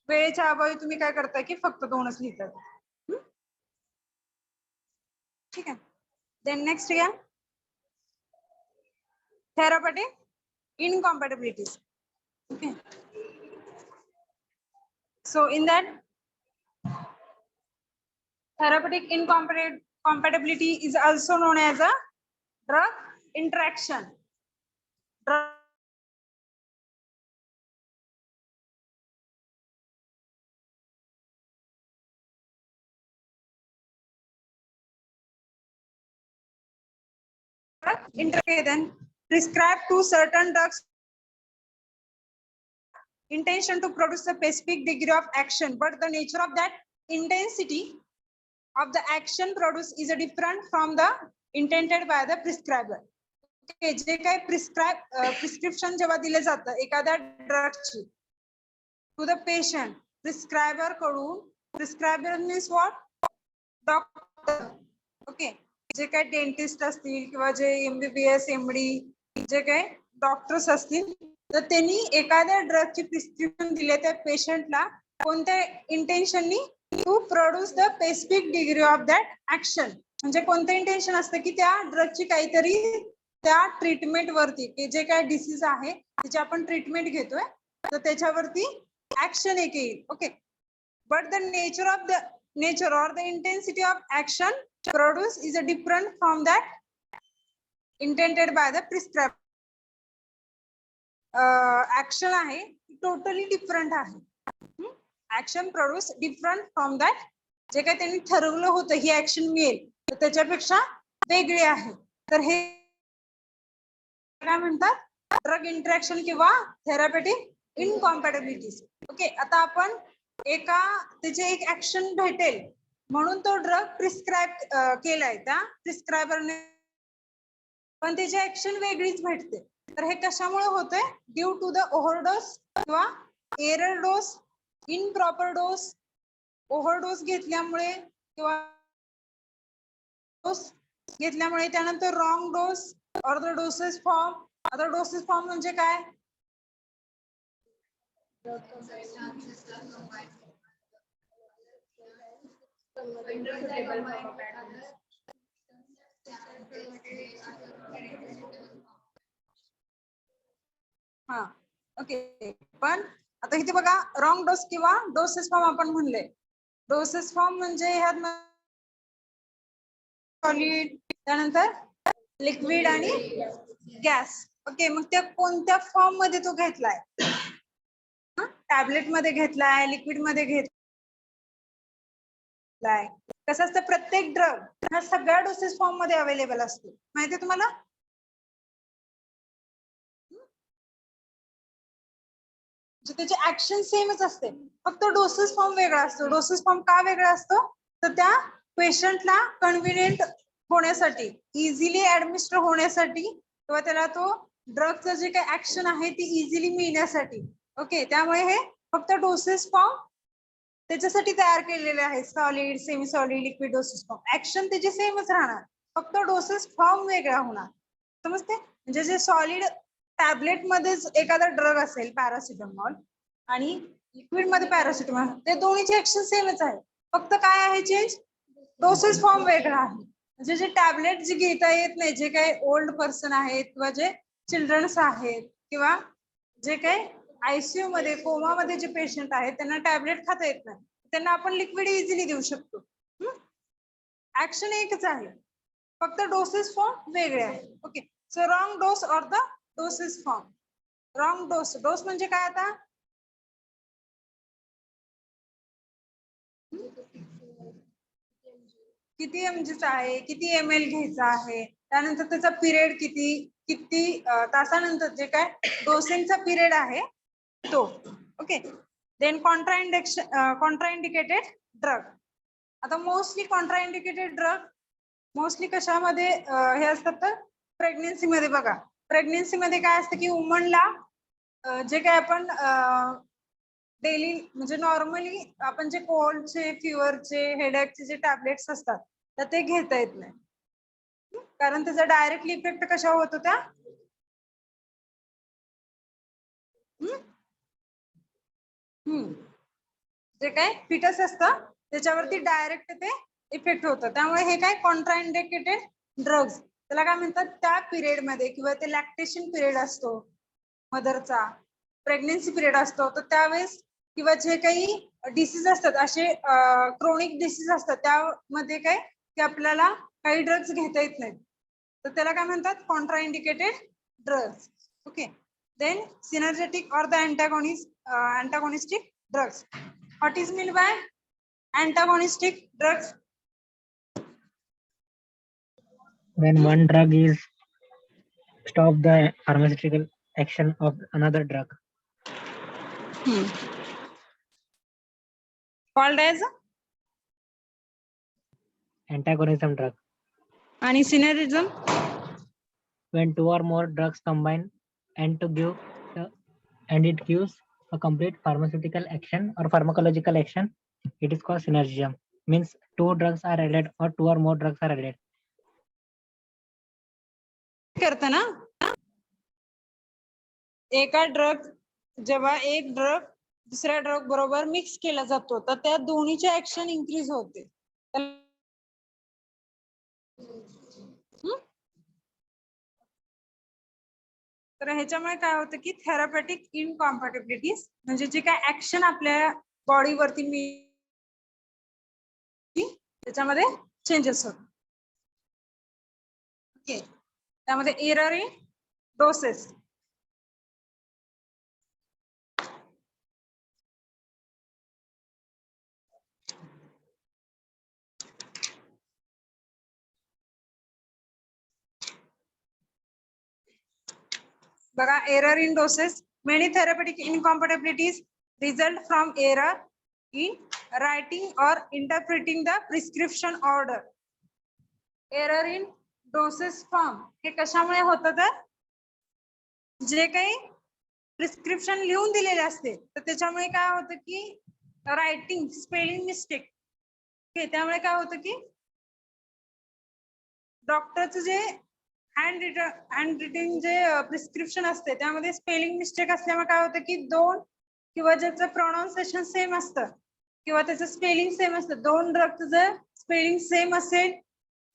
A: वेळेच्या अभावी तुम्ही काय करताय की फक्त दोनच लिहितात. ठीक आहे. देन नेक्स्ट घ्या, therapeutic incompatibilities. Okay, so in that therapeutic incompatibility is also known as a drug interaction. Then prescribed to certain drugs intention to produce a specific degree of action, but the nature of that intensity of the action produced is different from the intended by the prescriber. Okay, जे काही prescription जेव्हा दिले जातं एखाद्या ड्रगची to the patient, प्रिस्क्रायबर कडून, प्रिस्क्रायबर means what, doctor. Okay, जे काही dentist असतील किंवा जे एमबीबीएस एमडी जे काही डॉक्टर्स असतील तर त्यांनी एखाद्या ड्रगची प्रिस्क्रिप्शन दिले त्या पेशंटला कोणत्या इंटेन्शननी to produce the specific degree of that action. म्हणजे कोणतं इंटेन्शन असतं की त्या ड्रगची काहीतरी त्या ट्रीटमेंट वरती, की जे काय डिसीज आहे त्याची आपण ट्रीटमेंट घेतोय तर त्याच्यावरती ऍक्शन एक येईल. Okay, but the nature or the intensity of action produced is different from that intended by the prescriber. Action आहे टोटली डिफरंट आहे. Action produce different from that, जे काही त्यांनी ठरवलं होतं ही ऍक्शन मिळेल तर त्याच्यापेक्षा वेगळी आहे. तर हे काय म्हणतात, ड्रग इंटरॅक्शन किंवा थेरापेटिक इनकॉम्पॅटिबिलिटीज. ओके, आता आपण त्याचे एक ऍक्शन भेटेल म्हणून तो ड्रग प्रिस्क्राईब केलाय त्या प्रिस्क्रायबरने, पण त्याची ऍक्शन वेगळीच भेटते. तर हे कशामुळे होतंय, ड्यू टू द ओव्हरडोस किंवा error dose, improper dose, overdose घेतल्यामुळे किंवा डोस घेतल्यामुळे, त्यानंतर रॉंग डोस और द डोसेस फॉर्म. आता डोसेस फॉर्म म्हणजे काय, हा ओके. पण आता इथे बघा रॉंग डोस किंवा डोसेस फॉर्म आपण म्हणले. डोसेस फॉर्म म्हणजे ह्यात सॉलिड, त्यानंतर लिक्विड आणि गॅस. ओके, मग त्या कोणत्या फॉर्म मध्ये तो घेतलाय, टॅबलेट मध्ये घेतलाय, लिक्विड मध्ये घेतलाय. कसं असतं, प्रत्येक ड्रग हा सगळ्या डोसेस फॉर्म मध्ये अवेलेबल असतो, माहितीये तुम्हाला. त्याचे ऍक्शन सेमच असते, फक्त डोसेस फॉर्म वेगळा असतो. डोसेस फॉर्म का वेगळा असतो, तर त्या पेशंटला कन्व्हिनियंट होण्यासाठी, इझिली ऍडमिनिस्टर होण्यासाठी किंवा त्याला तो ड्रगचं जे काही ऍक्शन आहे ती इझिली मिळण्यासाठी. ओके, त्यामुळे हे फक्त डोसेस फॉर्म त्याच्यासाठी तयार केलेले आहे. Solid, semi solid, liquid doses form. Action त्याची सेमच राहणार, फक्त डोसेस फॉर्म वेगळा होणार. समजते. म्हणजे जे सॉलिड टॅबलेट मध्येच एखादा ड्रग असेल पॅरासिटामॉल आणि लिक्विड मध्ये पॅरासिटामॉल, ते दोन्हीचे ऍक्शन सेमच आहे, फक्त काय आहे चेंज, डोसेस फॉर्म वेगळा आहे. म्हणजे जे टॅबलेट जे घेता येत नाही, जे काही ओल्ड पर्सन आहेत किंवा जे चिल्ड्रन्स आहेत किंवा जे काही आयसीयू मध्ये कोमा मध्ये जे पेशंट आहेत त्यांना टॅबलेट खाता येत नाही, त्यांना आपण लिक्विड इझिली देऊ शकतो. ऍक्शन एकच आहे, फक्त डोसेस फॉर्म वेगळे आहे. ओके, सो रॉंग डोस और the doses form. Wrong dose, dose म्हणजे काय, आता किती एमजीचा आहे, किती एमएल घ्यायचा आहे, त्यानंतर त्याचा पिरियड किती तासानंतर जे काय डोसिंगचा पिरियड आहे तो. ओके. Then contraindicated drug. आता मोस्टली कॉन्ट्राइंडिकेटेड ड्रग मोस्टली कशामध्ये हे असतात तर प्रेग्नेन्सी मध्ये. बघा प्रेग्नेन्सी मध्ये काय असतं की वुमनला जे काय आपण डेली म्हणजे नॉर्मली आपण जे कोल्डचे, फिवरचे, हेडेकचे जे टॅबलेट्स असतात तर ते घेता येत नाही, कारण त्याचा डायरेक्टली इफेक्ट कशावर होतो त्या जे काय फिटस असतं त्याच्यावरती डायरेक्ट ते इफेक्ट होतं. त्यामुळे हे काय कॉन्ट्राइंडिकेटेड ड्रग्स त्याला काय म्हणतात, त्या पिरियड मध्ये किंवा ते लॅक्टेशन पिरियड असतो मदरचा, प्रेग्नेन्सी पिरियड असतो, तर त्यावेळेस किंवा जे काही डिसीज असतात असे क्रोनिक डिसीज असतात त्यामध्ये काय की आपल्याला काही ड्रग्स घेता येत नाहीत, तर त्याला काय म्हणतात contraindicated drugs. Okay. Then synergetic or the antagonistic drugs. What is meant by antagonistic drugs?
D: When one drug is stop the pharmaceutical action of another drug.
A: Called as
D: Antagonism drug.
A: आणि synergism.
D: When two or more drugs combine and it gives a complete pharmaceutical action or pharmacological action, it is called synergism. Means two drugs are added or two or more drugs are added.
A: करतं ना एका drug जेव्हा एक drug दुसऱ्या drug बरोबर mix केला जातो तर त्या दोन्हीचे ऍक्शन इन्क्रीज होते. तर ह्याच्यामुळे काय होतं की थेरापेटिक इनकॉम्पॅटिबिलिटीज म्हणजे जे काय ऍक्शन आपल्या बॉडीवरती त्याच्यामध्ये चेंजेस होतात. ओके. त्यामध्ये एरर इन डोसेस. बघा error in doses. Many therapeutic incompatibilities result from error in writing or interpreting the prescription order. Error in dosage form हे कशामुळे होतं तर जे काही प्रिस्क्रिप्शन लिहून दिलेले असते तर त्याच्यामुळे काय होतं की रायटिंग स्पेलिंग मिस्टेक. त्यामुळे काय होतं की डॉक्टरचं जे हँड रिटिंग जे प्रिस्क्रिप्शन असते त्यामध्ये स्पेलिंग मिस्टेक असल्यामुळे काय होतं की दोन किंवा ज्याचं प्रोनाउन्सिएशन सेम असतं किंवा त्याचं स्पेलिंग सेम असतं, दोन ड्रगचं जर स्पेलिंग सेम असेल,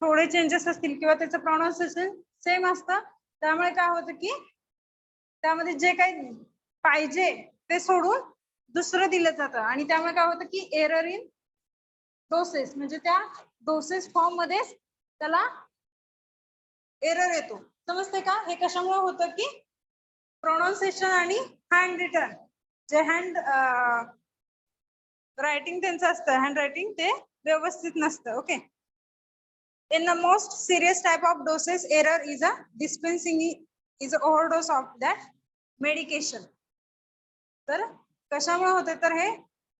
A: थोडे चेंजेस असतील किंवा त्याचं प्रोनाउन्सिएशन सेम असतं, त्यामुळे काय होतं की त्यामध्ये जे काही पाहिजे ते सोडून दुसरं दिलं जातं आणि त्यामुळे काय होतं की एरर इन डोसेस म्हणजे त्या डोसेस फॉर्म मध्ये त्याला एरर येतो. समजते का? हे कशामुळे होतं की प्रोनाउन्सिएशन आणि हँड रिटन जे हँड रायटिंग त्यांचं असतं, हँड रायटिंग ते व्यवस्थित नसतं. Okay. In the most serious type of dosage error is a dispensing is a overdose of that medication. तर कशामुळे होते तर हे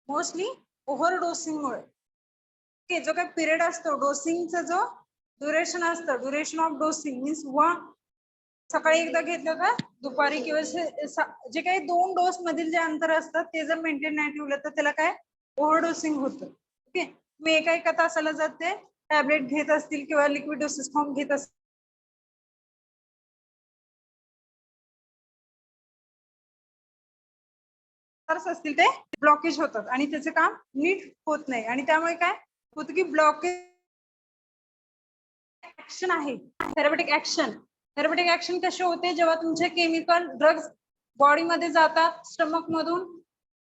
A: मोस्टली ओव्हरडोसिंग मुळे. ओके. जो काही पिरियड असतो डोसिंगचा जो ड्युरेशन असतं, ड्युरेशन ऑफ डोसिंग मीन्स सकाळी एकदा घेतलं का दुपारी किंवा जे काही दोन डोस मधील जे अंतर असतात ते जर मेंटेन नाही ठेवलं तर त्याला काय ओव्हरडोसिंग होतं. ओके. मी एका तासाला जाते टॅबलेट घेत असतील किंवा लिक्विड डोसेस फॉर्म घेत असतील असतील ते ब्लॉकेज होतात आणि त्याचे काम नीट होत नाही आणि त्यामुळे काय होतं की ब्लॉकेज ऍक्शन आहे थेरापेटिक ऍक्शन कसे होते जेव्हा तुमचे केमिकल ड्रग्स बॉडी मध्ये जातात, स्टमक मधून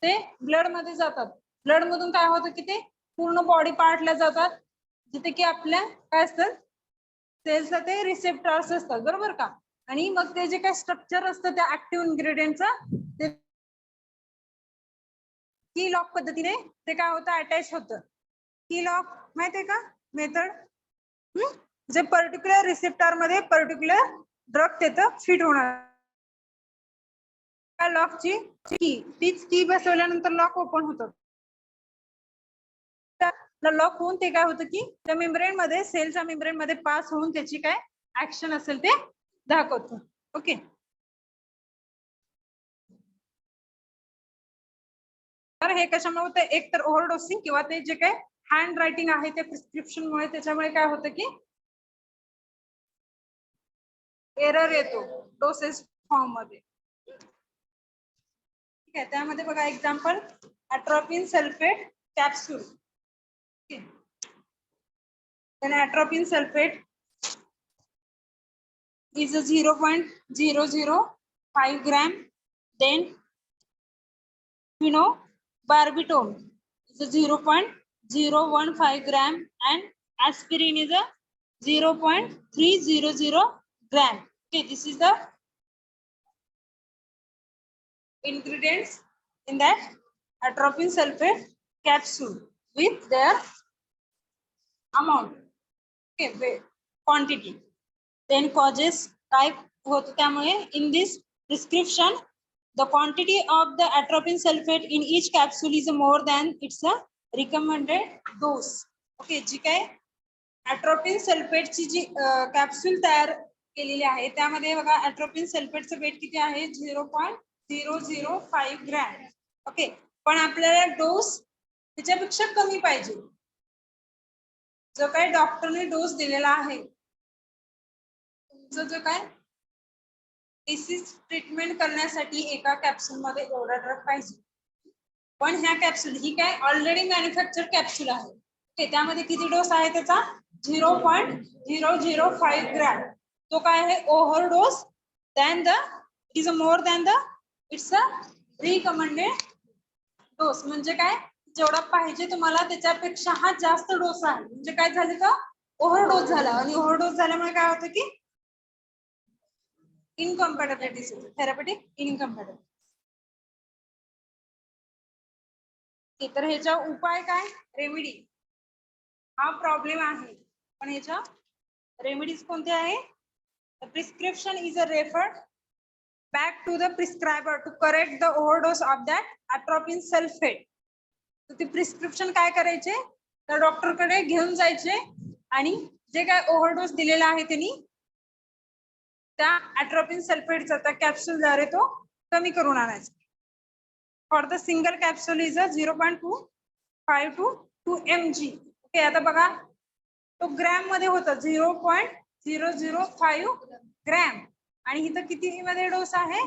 A: ते ब्लड मध्ये जातात, ब्लड मधून काय होतं की ते पूर्ण बॉडी पार्टला जातात जिथे की आपल्या काय असतात सेल्सला ते रिसेप्टर्स असतात, बरोबर का. आणि मग ते जे काय स्ट्रक्चर असतं त्या ऍक्टिव्ह इन्ग्रेडियंटचं ते की लॉक पद्धतीने ते काय होतं अटॅच होतं. की लॉक माहितीये का मेथड? जे पर्टिक्युलर रिसेप्टर मध्ये पर्टिक्युलर ड्रग तिथं फिट होणार लॉकची की तीच की बसवल्यानंतर लॉक ओपन होतं लॉक होऊन ते काय होतं की त्या मेम्ब्रेन मध्ये सेलच्या मेम्ब्रेन मध्ये पास होऊन त्याची काय ऍक्शन असेल ते दाखवतो ओके तर हे कशामुळे होतं एक तर ओव्हरडोसिंग किंवा ते जे काय हँड रायटिंग आहे ते प्रिस्क्रिप्शन मुळे त्याच्यामुळे काय होतं की एरर येतो डोसेस फॉर्म मध्ये ठीक आहे त्यामध्ये बघा example atropine sulfate capsule then atropine sulfate is a 0.005 gram then phenobarbital is a 0.015 gram and aspirin is a 0.300 gram okay this is the ingredients in that atropine sulfate capsule with their amount okay quantity then causes type होतो त्यामुळे in this prescription the quantity of the atropine sulfate in each capsule is more than its recommended dose okay जी काय atropine sulfate ची जी capsule तयार केलेली आहे त्यामध्ये बघा atropine sulfate चं वेट किती आहे 0.005 ग्रॅम ओके पण आपल्याला डोस त्याच्यापेक्षा कमी पाहिजे जो काय डॉक्टरने डोस दिलेला आहे तुमचं जो काय डिसीज ट्रीटमेंट करण्यासाठी एका कॅप्सूल मध्ये एवढा ड्रग पाहिजे पण ह्या कॅप्सूल ही काय ऑलरेडी मॅन्युफॅक्चर कॅप्सूल आहे ओके त्यामध्ये किती डोस आहे त्याचा 0.005 ग्रॅम तो काय आहे over dose than the is more than the it's a recommended dose म्हणजे काय जेवढा पाहिजे तुम्हाला त्याच्यापेक्षा हा जास्त डोस आहे म्हणजे काय झालं का ओव्हरडोस झाला आणि ओव्हरडोस झाल्यामुळे काय होतं की इनकम्पॅटिबिलिटी थेरपेटिक इनकम्पॅटिबिलिटी तर ह्याचा उपाय काय रेमेडी हा प्रॉब्लेम आहे पण ह्याच्या रेमेडीज कोणते आहे prescription is a referred back to the prescriber to correct the overdose of that atropine sulfate तर ती प्रिस्क्रिप्शन काय करायचे तर डॉक्टर कडे घेऊन जायचे आणि जे काय ओव्हरडोस दिलेला आहे त्यांनी त्या atropine sulfate चा त्या कॅप्सूल द्वारे तो कमी करून आणायचा for the single capsule is a 0.25 to 2 mg okay आता बघा तो ग्रॅम मध्ये होता 0.005 ग्रॅम आणि इथं किती मध्ये डोस आहे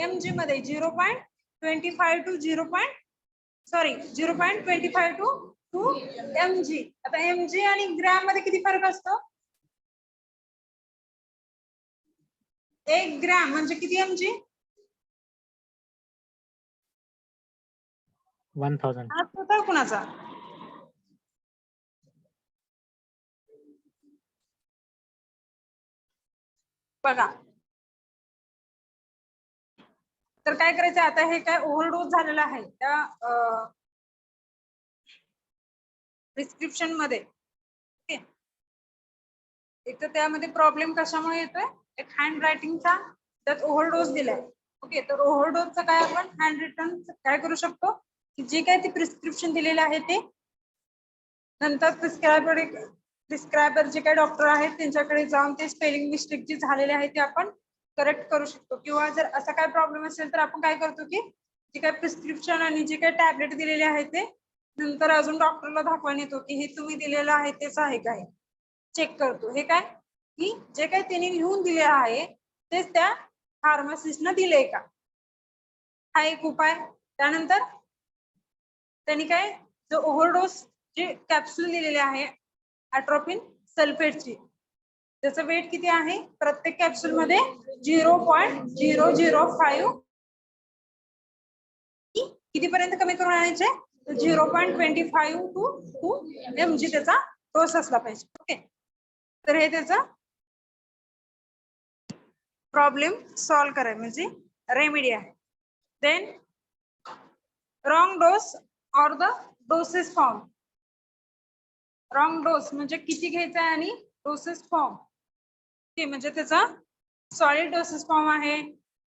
A: mg मध्ये 0.25 to 0.25 to 2 mg आता mg आणि ग्रॅम मध्ये किती फरक असतो 1 ग्रॅम म्हणजे किती mg
D: 1000
A: हात होता कुणाचा बघा तर काय करायचं आता हे काय ओव्हरडोस झालेला आहे त्या प्रिस्क्रिप्शन मध्ये ओके एक तर त्यामध्ये प्रॉब्लेम कशामुळे येतोय एक हँड रायटिंगचा त्यात ओव्हरडोस दिलाय ओके तर ओव्हरडोसचा काय आपण हँड रिटन काय करू शकतो की जे काय ते प्रिस्क्रिप्शन दिलेले आहे ते नंतर प्रिस्क्रायबर जे काही डॉक्टर आहेत त्यांच्याकडे जाऊन ते स्पेलिंग मिस्टेक जी झालेली आहे ते आपण करेक्ट करू शकतो किंवा जर असा काय प्रॉब्लेम असेल तर आपण काय करतो की जे काही प्रिस्क्रिप्शन आणि जे काही टॅबलेट दिलेले आहे ते नंतर अजून डॉक्टरला दाखवून येतो की हे तुम्ही दिलेलं आहे तेच आहे काय चेक करतो हे काय की जे काही त्यांनी लिहून दिले आहे तेच त्या फार्मासिस्टनं दिले का हा एक उपाय त्यानंतर त्यांनी काय जो ओव्हरडोस जे कॅप्सूल दिलेले आहे अट्रोपिन सल्फेटची त्याचं वेट किती आहे प्रत्येक कॅप्सूल मध्ये 0.005 किती पर्यंत कमी करून आणायचे 0.25 to 2 mg त्याचा डोस असला पाहिजे ओके तर हे त्याचा प्रॉब्लेम सॉल्व करायला म्हणजे रेमेडी आहे then wrong dose or the doses found wrong dose म्हणजे किती घ्यायचा आहे आणि डोसेस फॉर्म ते म्हणजे त्याचा सॉलिड डोसेस फॉर्म आहे,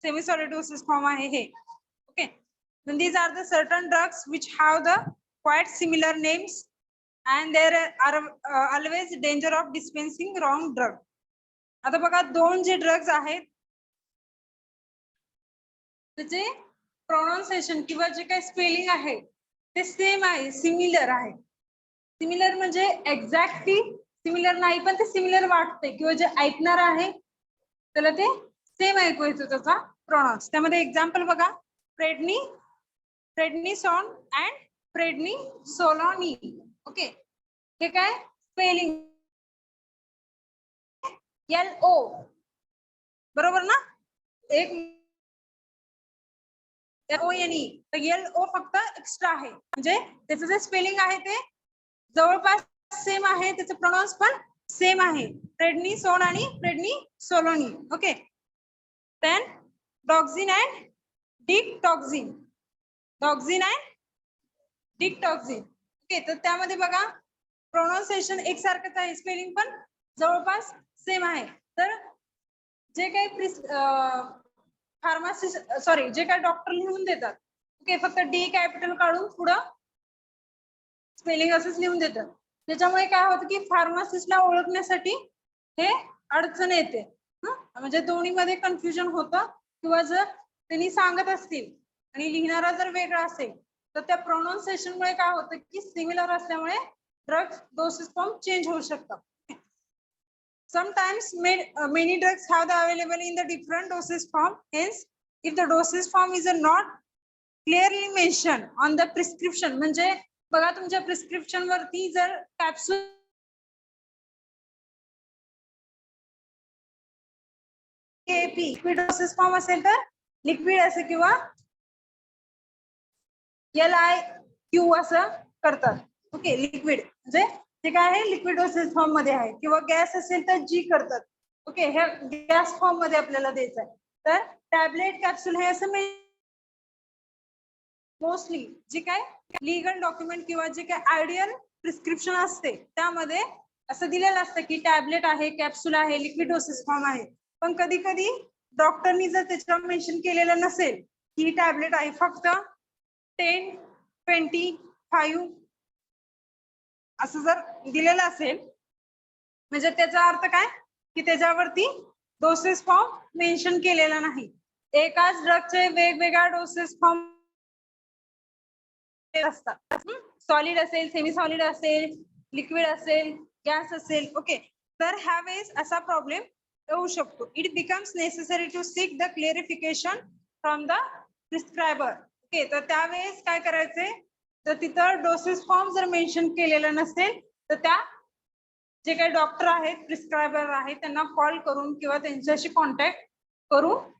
A: सेमी सॉलिड डोसेस फॉर्म आहे हे. Okay, then these are the certain drugs which have the quite similar names and there are always danger of dispensing wrong drug. आता बघा दोन जे ड्रग्ज आहेत त्याचे प्रोनाउन्सिएशन किंवा जे काही स्पेलिंग आहे ते सेम आहे, सिमिलर आहे. सिमिलर म्हणजे एक्झॅक्टली सिमिलर नाही पण ते सिमिलर वाटते किंवा जे ऐकणार आहे त्याला ते सेम ऐकू येतो त्याचा प्रोनाउन्स. त्यामध्ये एक्झाम्पल बघा, प्रेडनिसॉन अँड प्रेडनिसोलोनी. ओके, हे काय स्पेलिंग LO बरोबर ना, एक LONE तर LO फक्त एक्स्ट्रा आहे म्हणजे त्याचं जे स्पेलिंग आहे ते जवळपास सेम आहे, त्याचं प्रोनाउन्स पण सेम आहे, प्रेडनिसोन आणि prednisolone. Okay, then digoxin and digitoxin, digoxin and digitoxin. Okay, तर त्यामध्ये बघा प्रोनाउन्सिएशन एकसारखंच आहे, स्पेलिंग पण जवळपास सेम आहे. तर जे काही फार्मासिस्ट सॉरी जे काही डॉक्टर लिहून देतात, ओके, फक्त D कॅपिटल काढून पुढं स्पेलिंग असंच लिहून देतात. त्याच्यामुळे काय होतं की फार्मासिस्टला ओळखण्यासाठी हे अडचण येते, म्हणजे दोन्हीमध्ये कन्फ्युजन होतं किंवा जर त्यांनी सांगत असतील आणि लिहिणारा जर वेगळा असेल तर त्या प्रोनाउन्सिएशन मुळे काय होतं की सिमिलर असल्यामुळे ड्रग डोसेस फॉर्म चेंज होऊ शकतात. Sometimes many drugs have the available in the different dosage form. Hence, if the dosage form is not clearly mentioned on the prescription, म्हणजे बघा तुमच्या प्रिस्क्रिप्शन वरती जर कॅप्सूल लिक्विड डोसेज फॉर्म असेल तर liquid असे किंवा LIQ असं करतात. ओके, लिक्विड म्हणजे ते काय आहे लिक्विड डोसेज फॉर्म मध्ये आहे, किंवा गॅस असेल तर G करतात. ओके, हे गॅस फॉर्म मध्ये आपल्याला द्यायचं आहे. तर टॅबलेट कॅप्सूल हे असं मोस्टली जे काय लीगल डॉक्युमेंट किंवा जे काय आयडियल प्रिस्क्रिप्शन असते त्यामध्ये असं दिलेलं असतं की टॅबलेट आहे, कॅप्सूल आहे, लिक्विड डोसेज फॉर्म आहे. पण कधी कधी डॉक्टरनी जर त्याच्यावर मेन्शन केलेलं नसेल की टॅबलेट आहे, फक्त 10, 20, 5 असं जर दिलेलं असेल म्हणजे त्याचा अर्थ काय की त्याच्यावरती डोसेस फॉर्म मेन्शन केलेला नाही. एकाच ड्रगचे वेगवेगळ्या डोसेस फॉर्म असतात, सॉलिड असेल, सेमी सॉलिड असेल, लिक्विड असेल, गॅस असेल. ओके, तर ह्या वेळेस असा प्रॉब्लेम येऊ शकतो. It becomes necessary to seek the clarification from the prescriber. Okay, तर त्यावेळेस काय करायचंय तर तिथं डोसेस फॉर्म जर मेन्शन केलेलं नसेल तर त्या जे काही डॉक्टर आहेत, प्रिस्क्रायबर आहेत, त्यांना कॉल करून किंवा त्यांच्याशी कॉन्टॅक्ट करून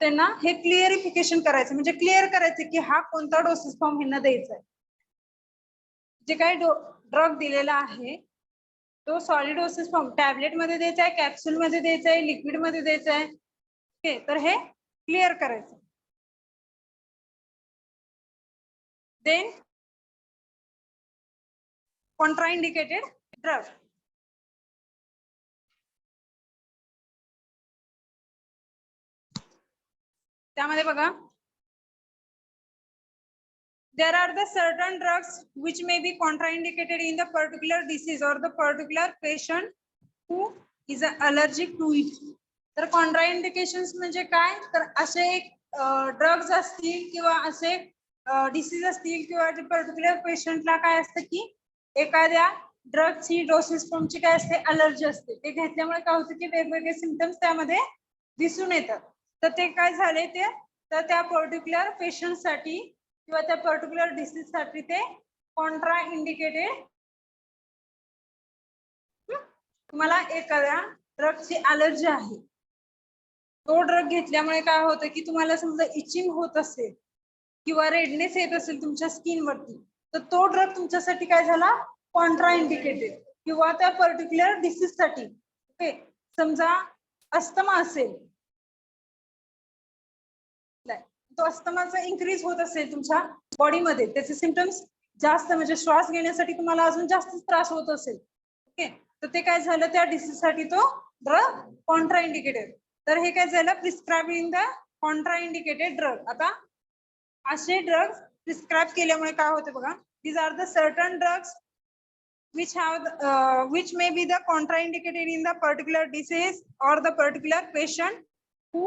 A: त्यांना हे क्लिअरिफिकेशन करायचं, म्हणजे क्लिअर करायचं की हा कोणता डोसेस फॉर्म ह्यांना द्यायचा आहे. जे काही ड्रग दिलेला आहे तो सॉलिड डोसेस फॉर्म टॅबलेट मध्ये द्यायचा आहे, कॅप्सूल मध्ये द्यायचा आहे, लिक्विड मध्ये द्यायचा आहे. ओके, तर हे क्लिअर करायचं. Then contraindicated drug. त्यामध्ये बघा there are the certain drugs which may be contraindicated in the particular disease or the particular patient who is allergic to it. तर कॉन्ट्राइंडिकेशन्स म्हणजे काय तर असे एक ड्रग्ज असतील किंवा असे डिसीज असतील किंवा पर्टिक्युलर पेशंटला काय असतं की एखाद्या ड्रगची डोसेस फॉर्मची काय असते अलर्जी असते, ते घेतल्यामुळे काय होतं की वेगवेगळे सिम्पटम्स त्यामध्ये दिसून येतात. तर ते काय झाले ते तर त्या पर्टिक्युलर पेशंटसाठी किंवा त्या पर्टिक्युलर डिसीज साठी ते कॉन्ट्रा इंडिकेटेड. तुम्हाला एखाद्या ड्रगची अलर्जी आहे, तो ड्रग घेतल्यामुळे काय होतं की तुम्हाला समजा इचिंग होत असेल किंवा रेडनेस येत असेल तुमच्या स्किन वरती, तर तो ड्रग तुमच्यासाठी काय झाला कॉन्ट्रा इंडिकेटेड किंवा त्या पर्टिक्युलर डिसीज साठी. ओके, समजा अस्थमा असेल, तो अस्थमाचा इन्क्रीज होत असेल तुमच्या बॉडीमध्ये, त्याचे सिम्पटम्स जास्त म्हणजे श्वास घेण्यासाठी तुम्हाला अजून जास्त त्रास होत असेल, ओके, तर ते काय झालं, त्या डिसीज साठी तो ड्रग कॉन्ट्रा इंडिकेटेड. तर हे काय झालं, prescribing the Contra indicated drug. आता असे ड्रग प्रिस्क्राइब केल्यामुळे काय होते बघा, these are the certain drugs which may be the contraindicated in the particular disease or the particular patient who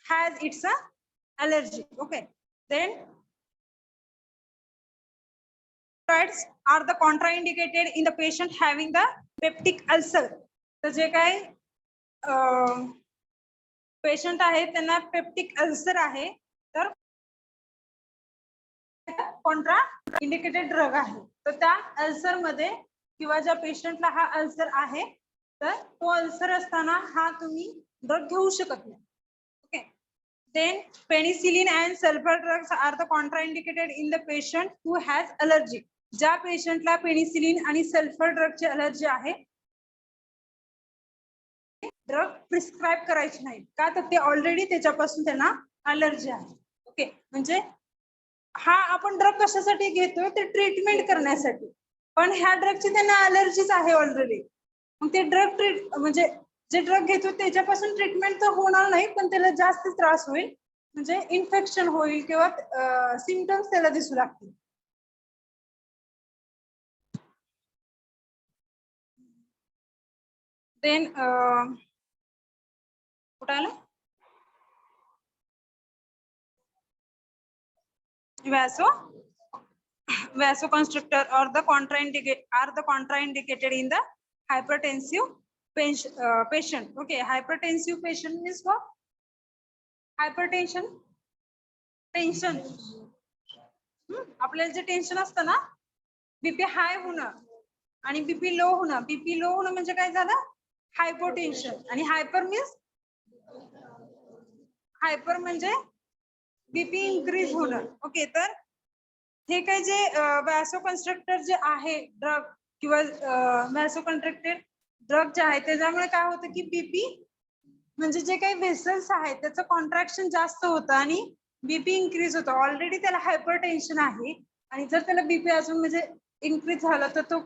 A: has its allergy. Okay, then steroids are the contraindicated in the patient having the peptic ulcer. तर जे काय patient आहे त्यांना peptic ulcer आहे, तर Contra indicated drug आहे. तर त्या अल्सर मध्ये किंवा ज्या पेशंटला हा अल्सर आहे, तर तो अल्सर असताना हा तुम्ही ड्रग घेऊ शकत नाही. Okay, then penicillin and sulphur drugs are the contraindicated in the patient who has allergy. ज्या पेशंटला पेनिसिलिन आणि सल्फर ड्रगची अलर्जी आहे, ड्रग प्रिस्क्राइब करायची नाही का, तर ते ऑलरेडी त्याच्यापासून त्यांना अलर्जी आहे. ओके, म्हणजे हा आपण ड्रग कशासाठी घेतोय, ते ट्रीटमेंट करण्यासाठी, पण ह्या ड्रगची त्यांना अलर्जीच आहे ऑलरेडी. मग ते ड्रग म्हणजे जे ड्रग घेतो त्याच्यापासून ट्रीटमेंट तर होणार नाही, पण त्याला जास्त त्रास होईल, म्हणजे इन्फेक्शन होईल किंवा सिम्पटम्स त्याला दिसू लागतील. देन कुठं आलं, vasoconstrictor or the contraindicated in the hypertensive patient. Okay, hypertensive patient means what? Hypertension, tension. आपल्याला जे टेन्शन असतं ना, बीपी हाय होणं आणि बीपी लो होणं. बीपी लो होणं म्हणजे काय झालं, हायपोटेन्शन. आणि हायपर मीन्स, हायपर म्हणजे बीपी इन्क्रीज होणं. ओके, तर हे काय जे वॅसोकन्स्ट्रक्टर जे आहे ड्रग किंवा वॅसोकन्स्ट्रक्टेड ड्रग जे आहे, त्याच्यामुळे काय होतं की बीपी म्हणजे जे काही व्हेसल्स आहेत त्याचं कॉन्ट्रॅक्शन जास्त होतं आणि बीपी इन्क्रीज होतं. ऑलरेडी त्याला हायपरटेन्शन आहे आणि जर त्याला बीपी अजून म्हणजे इन्क्रीज झालं तर तो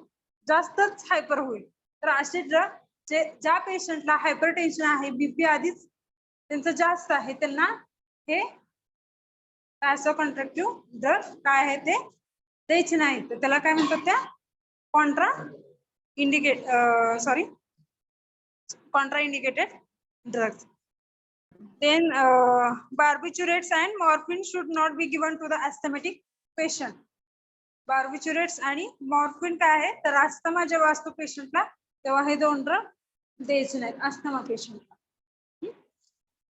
A: जास्तच हायपर होईल. तर असे ड्रग ज्या पेशंटला हायपरटेन्शन आहे, बीपी आधीच त्यांचं जास्त आहे, त्यांना हे वॅसोकन्स्ट्रक्टिव्ह ड्रग काय आहे ते द्यायचे नाही. तर त्याला काय म्हणतात, त्या Contra indicated drugs. Then barbiturates and morphine should not be given to the asthmatic patient. Barbiturates आणि मॉर्फिन काय आहे, तर अस्थमा जेव्हा असतो पेशंटला तेव्हा हे दोन ड्रग द्यायचे नाहीत अस्थमा पेशंटला.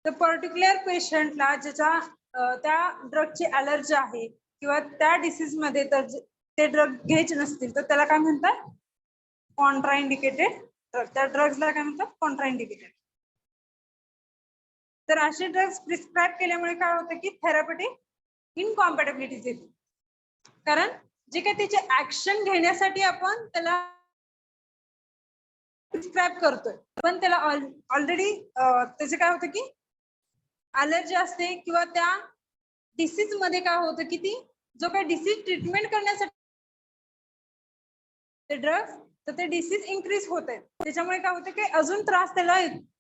A: तर पर्टिक्युलर पेशंटला ज्याच्या त्या ड्रगची अलर्जी आहे किंवा त्या डिसीज मध्ये तर ते ड्रग घ्यायचे नसतील, तर त्याला काय म्हणतात, कॉन्ट्राइंडिकेटेड ड्रग. त्या ड्रग्सला काय म्हणतात, कॉन्ट्राइंडिकेटेड. तर असे ड्रग्स प्रिस्क्राइब केल्यामुळे काय होतं की थेरपेटिक इनकॉम्पॅटिबिलिटीज येते. कारण जे काही त्याचे ऍक्शन घेण्यासाठी आपण त्याला प्रिस्क्राइब करतोय, पण त्याला ऑलरेडी त्याचे काय होतं की अलर्जी असते किंवा त्या डिसीज मध्ये काय होतं की ती जो काही डिसीज ट्रीटमेंट करण्यासाठी ड्रग्स, तर ते डिसीज इन्क्रीज होत आहे, त्याच्यामुळे काय होतं की अजून त्रास त्याला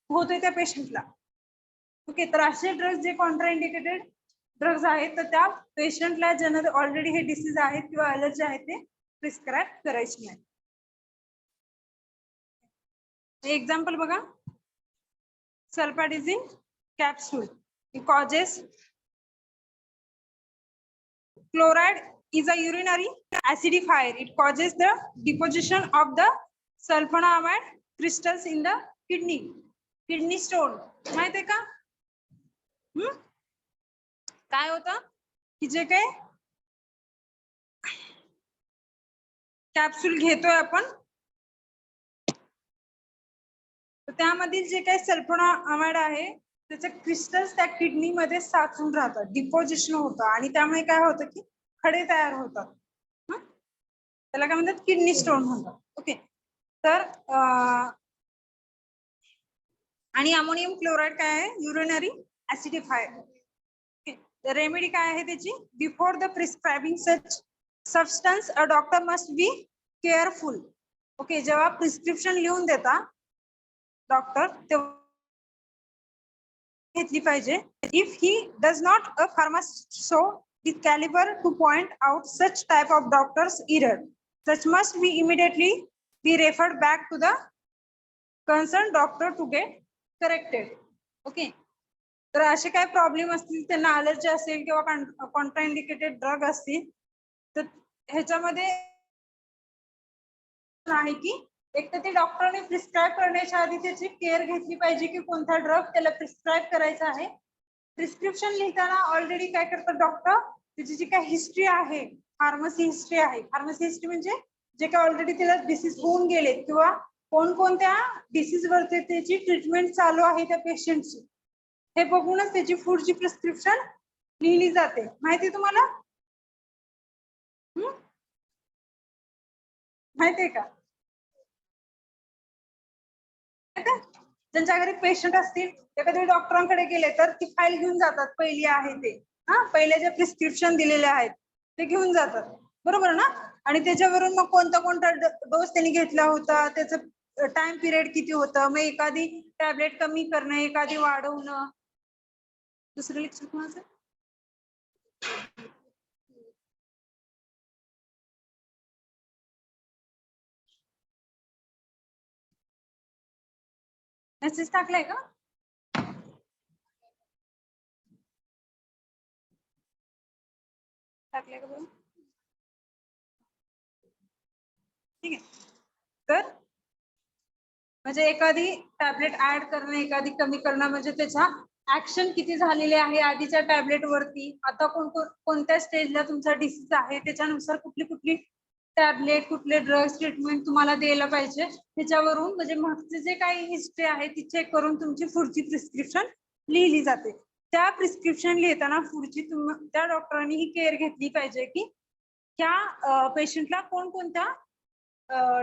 A: होतोय त्या पेशंटला. ओके, तर असे ड्रग्स जे कॉन्ट्राइंडिकेटेड ड्रग्स आहेत, तर त्या पेशंटला ज्यांना ऑलरेडी हे डिसीज आहेत किंवा अलर्जी आहे ते प्रिस्क्राइब करायचे नाही. एक्झाम्पल बघा, सल्फाडिझिन capsule causes chloride is a urinary acidifier. It causes the deposition of the sulfonamide crystals in the kidney stone. माहित आहे का, काय होतं की जे काही कॅप्सूल घेतोय आपण, तर त्यामधील जे काही सल्फोनामाइड आहे त्याचे क्रिस्टल्स त्या किडनी मध्ये साचून राहतात, डिपोजिशन होतं आणि त्यामुळे काय होतं की खडे तयार होतात. त्याला काय म्हणतात, किडनी स्टोन म्हणतात. ओके, तर आणि अमोनियम क्लोराईड काय आहे, युरिनरी ऍसिडिफायर. रेमेडी काय आहे त्याची, before the prescribing such substance a doctor must be careful. Okay, जेव्हा प्रिस्क्रिप्शन लिहून देता डॉक्टर तेव्हा घेतली पाहिजे. If he does not a pharmacist show the caliber to point out such type of doctor's error, such must be immediately be referred back to the concerned doctor to get corrected. Okay, तर असे काय problem असतील, त्यांना allergy असेल किंवा contraindicated drug असतील, तर ह्याच्यामध्ये आहे की एक तर ते डॉक्टरने प्रिस्क्राईब करण्याच्या आधी त्याची केअर घेतली पाहिजे की कोणता ड्रग त्याला प्रिस्क्राईब करायचा आहे. प्रिस्क्रिप्शन लिहिताना ऑलरेडी काय करतात डॉक्टर, त्याची जी काय हिस्ट्री आहे, फार्मसी हिस्ट्री आहे, फार्मसी हिस्ट्री म्हणजे जे काय ऑलरेडी त्याला डिसीज होऊन गेले किंवा कोणकोणत्या डिसीज वरती त्याची ट्रीटमेंट चालू आहे त्या पेशंटची, हे बघूनच त्याची पुढची प्रिस्क्रिप्शन लिहिली जाते. माहिती तुम्हाला? माहितीये का? ज्यांच्या घरी पेशंट असतील ते कधी डॉक्टरांकडे गेले तर ती फाईल घेऊन जातात, पहिली आहे ते, पहिले जे प्रिस्क्रिप्शन दिलेले आहेत ते घेऊन जातात, बरोबर ना. आणि त्याच्यावरून मग कोणता कोणता डोस त्यांनी घेतला होता, त्याचं टाइम पिरियड किती होतं, मग एखादी टॅबलेट कमी करणं, एखादी वाढवणं. दुसरं लेक्चर कोणाचं? मेसेज टाकलाय का? टाकलाय का बघ. ठीक आहे, तर म्हणजे एखादी टॅबलेट ऍड करणं, एखादी कमी करणं, म्हणजे त्याचा ऍक्शन किती झालेले आहे आधीच्या टॅबलेट वरती, आता कोणत्या स्टेजला तुमचा डिसीज आहे, त्याच्यानुसार कुठली कुठली टॅबलेट, कुठले ड्रग्स ट्रीटमेंट तुम्हाला द्यायला पाहिजे, त्याच्यावरून म्हणजे मागचे जे काही हिस्ट्री आहे ती चेक करून तुमची पुढची प्रिस्क्रिप्शन लिहिली जाते. त्या प्रिस्क्रिप्शन लिहिताना पुढची त्या डॉक्टरांनी ही केअर घेतली पाहिजे की त्या पेशंटला कोणकोणत्या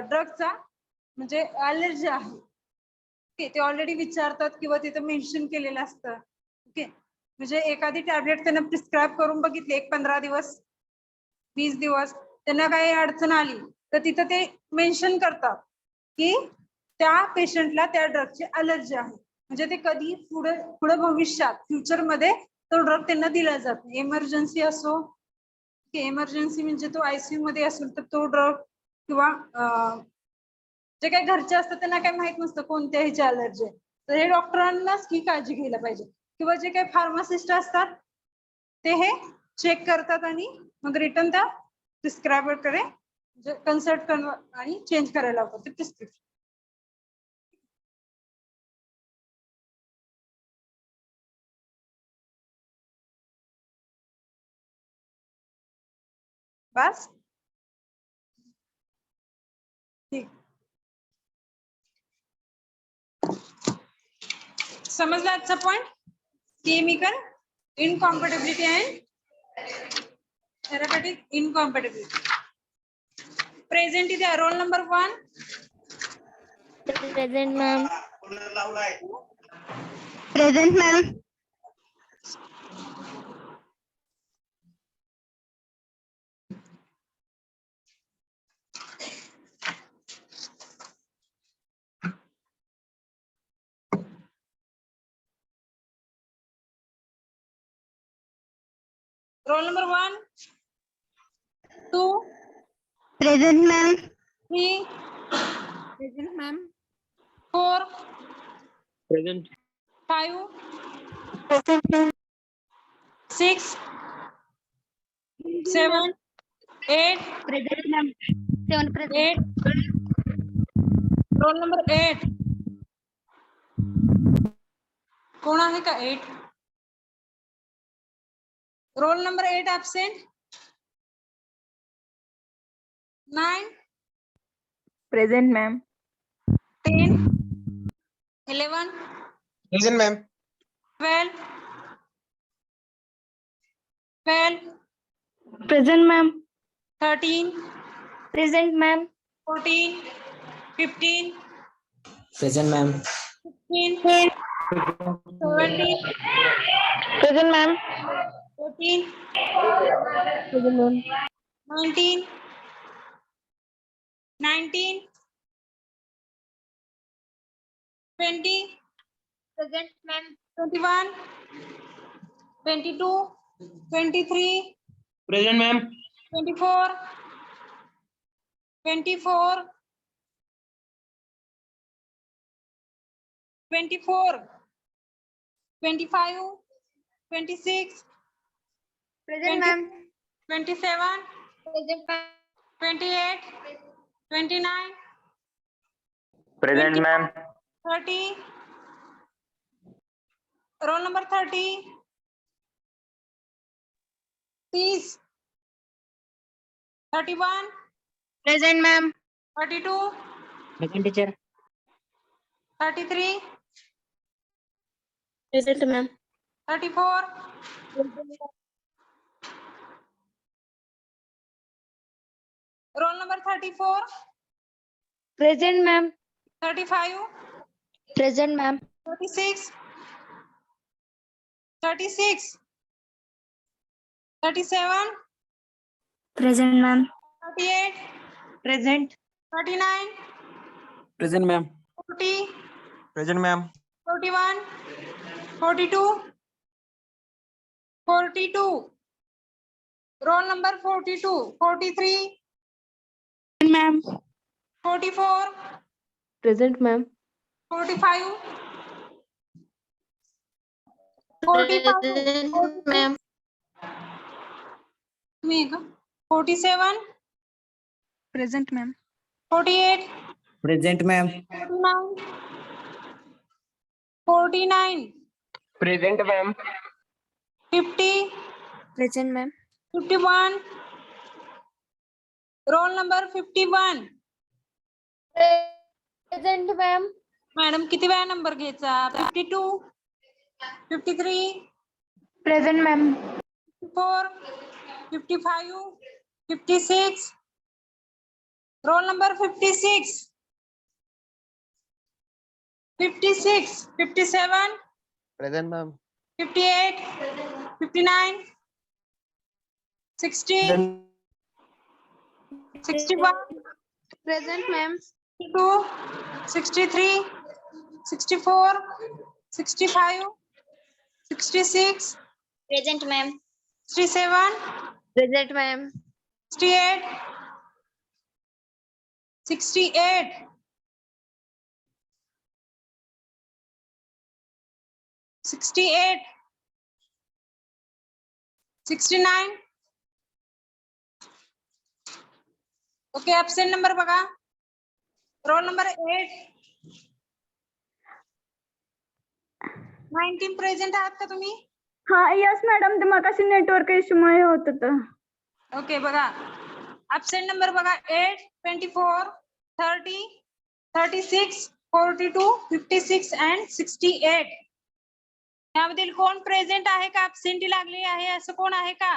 A: ड्रगचा म्हणजे अलर्जी आहे. ओके, ते ऑलरेडी विचारतात किंवा तिथे मेन्शन केलेलं असतं. ओके, म्हणजे एखादी टॅबलेट त्यांना प्रिस्क्राईब करून बघितले, एक 15 दिवस 20 दिवस त्यांना काही अडचण आली तर तिथं ते मेन्शन करतात की त्या पेशंटला त्या ड्रगची अलर्जी आहे, म्हणजे ते कधी पुढे भविष्यात फ्युचर मध्ये तो ड्रग त्यांना दिला जातो. इमर्जन्सी असो, इमर्जन्सी म्हणजे तो आयसीयू मध्ये असेल तर तो ड्रग, किंवा जे काही घरचे असतात त्यांना काही माहित नसतं कोणत्या ह्याची अलर्जी आहे, तर हे डॉक्टरांनाच ही काळजी घ्यायला पाहिजे. किंवा जे काही फार्मासिस्ट असतात ते हे चेक करतात आणि मग रिटर्न त्या प्रिस्क्रायबर कडे कन्सल्ट करणं आणि चेंज करायला लावतात ते प्रिस्क्रिप्शन. बस ठीक, समजला आजचा point? Chemical incompatibility and therapeutic incompatibility. Present इथे roll number 1.
C: Present, ma'am.
E: Present, ma'am.
A: Roll number 1, 2,
E: Present, ma'am.
A: 3,
B: Present, ma'am.
A: 4,
F: Present.
A: 5,
E: Present, ma'am.
A: 6, 7, 8.
E: Present, ma'am. 7 present.
A: 8. Roll number 8. कोण आहे का 8? Roll number 8 absent. 9,
B: Present, ma'am.
A: 10, 11,
F: Present, ma'am.
A: 12, 12,
B: Present, ma'am.
A: 13,
C: Present, ma'am.
A: 14, 15,
F: Present, ma'am.
A: 16, 17,
B: Present, ma'am.
A: 18,
B: Present, ma'am.
A: 19, 19, 20,
C: Present, ma'am.
A: 21, 22, 23,
F: Present, ma'am.
A: 24, 24, 24, 25, 26,
C: Present, ma'am.
A: 27,
C: Present, ma'am.
A: 28, 29,
F: Present, ma'am.
A: 30, roll number 30, 30, 31,
B: Present, ma'am.
A: 32,
D: Present, teacher.
A: 33,
C: Present, ma'am.
A: 34, roll number 34,
B: Present, ma'am.
A: 35,
B: Present, ma'am.
A: 36, 36, 37,
C: Present, ma'am.
A: 38,
B: Present.
A: 39,
F: Present, ma'am.
A: 40,
F: Present, ma'am.
A: 41, 42, 42, roll number 42, 43,
B: Ma'am.
A: 44,
B: Present, ma'am.
A: 45, 45,
C: Present, ma'am.
A: 47,
B: Present, ma'am.
A: 48,
F: Present, ma'am.
A: 49, 49,
F: Present, ma'am.
A: 50,
B: Present, ma'am.
A: 51, roll number 51.
C: Present, ma'am.
A: Madam किती वेळा number घ्यायचा? 52, 53,
B: Present, ma'am.
A: 54, 55, 56, roll number 56, 56, 57,
F: Present, ma'am.
A: 58, 59, 60, 61,
B: Present, ma'am.
A: 62, 63, 64, 65, 66,
C: Present, ma'am.
A: 67,
B: Present, ma'am.
A: 68, 68, 68, 69. Okay absent number बघा. Roll number 8, 19 present आहात का तुम्ही?
B: हा yes madam, ते मगाशी नेटवर्क इश्यूमुळे होत होतं.
A: ओके बघा ऍब्सेंट नंबर बघा 8, 24, 30, 36, 42, 56 अँड 68. यामधील कोण प्रेझेंट आहे का ऍब्सेंटी लागली आहे असं कोण आहे का?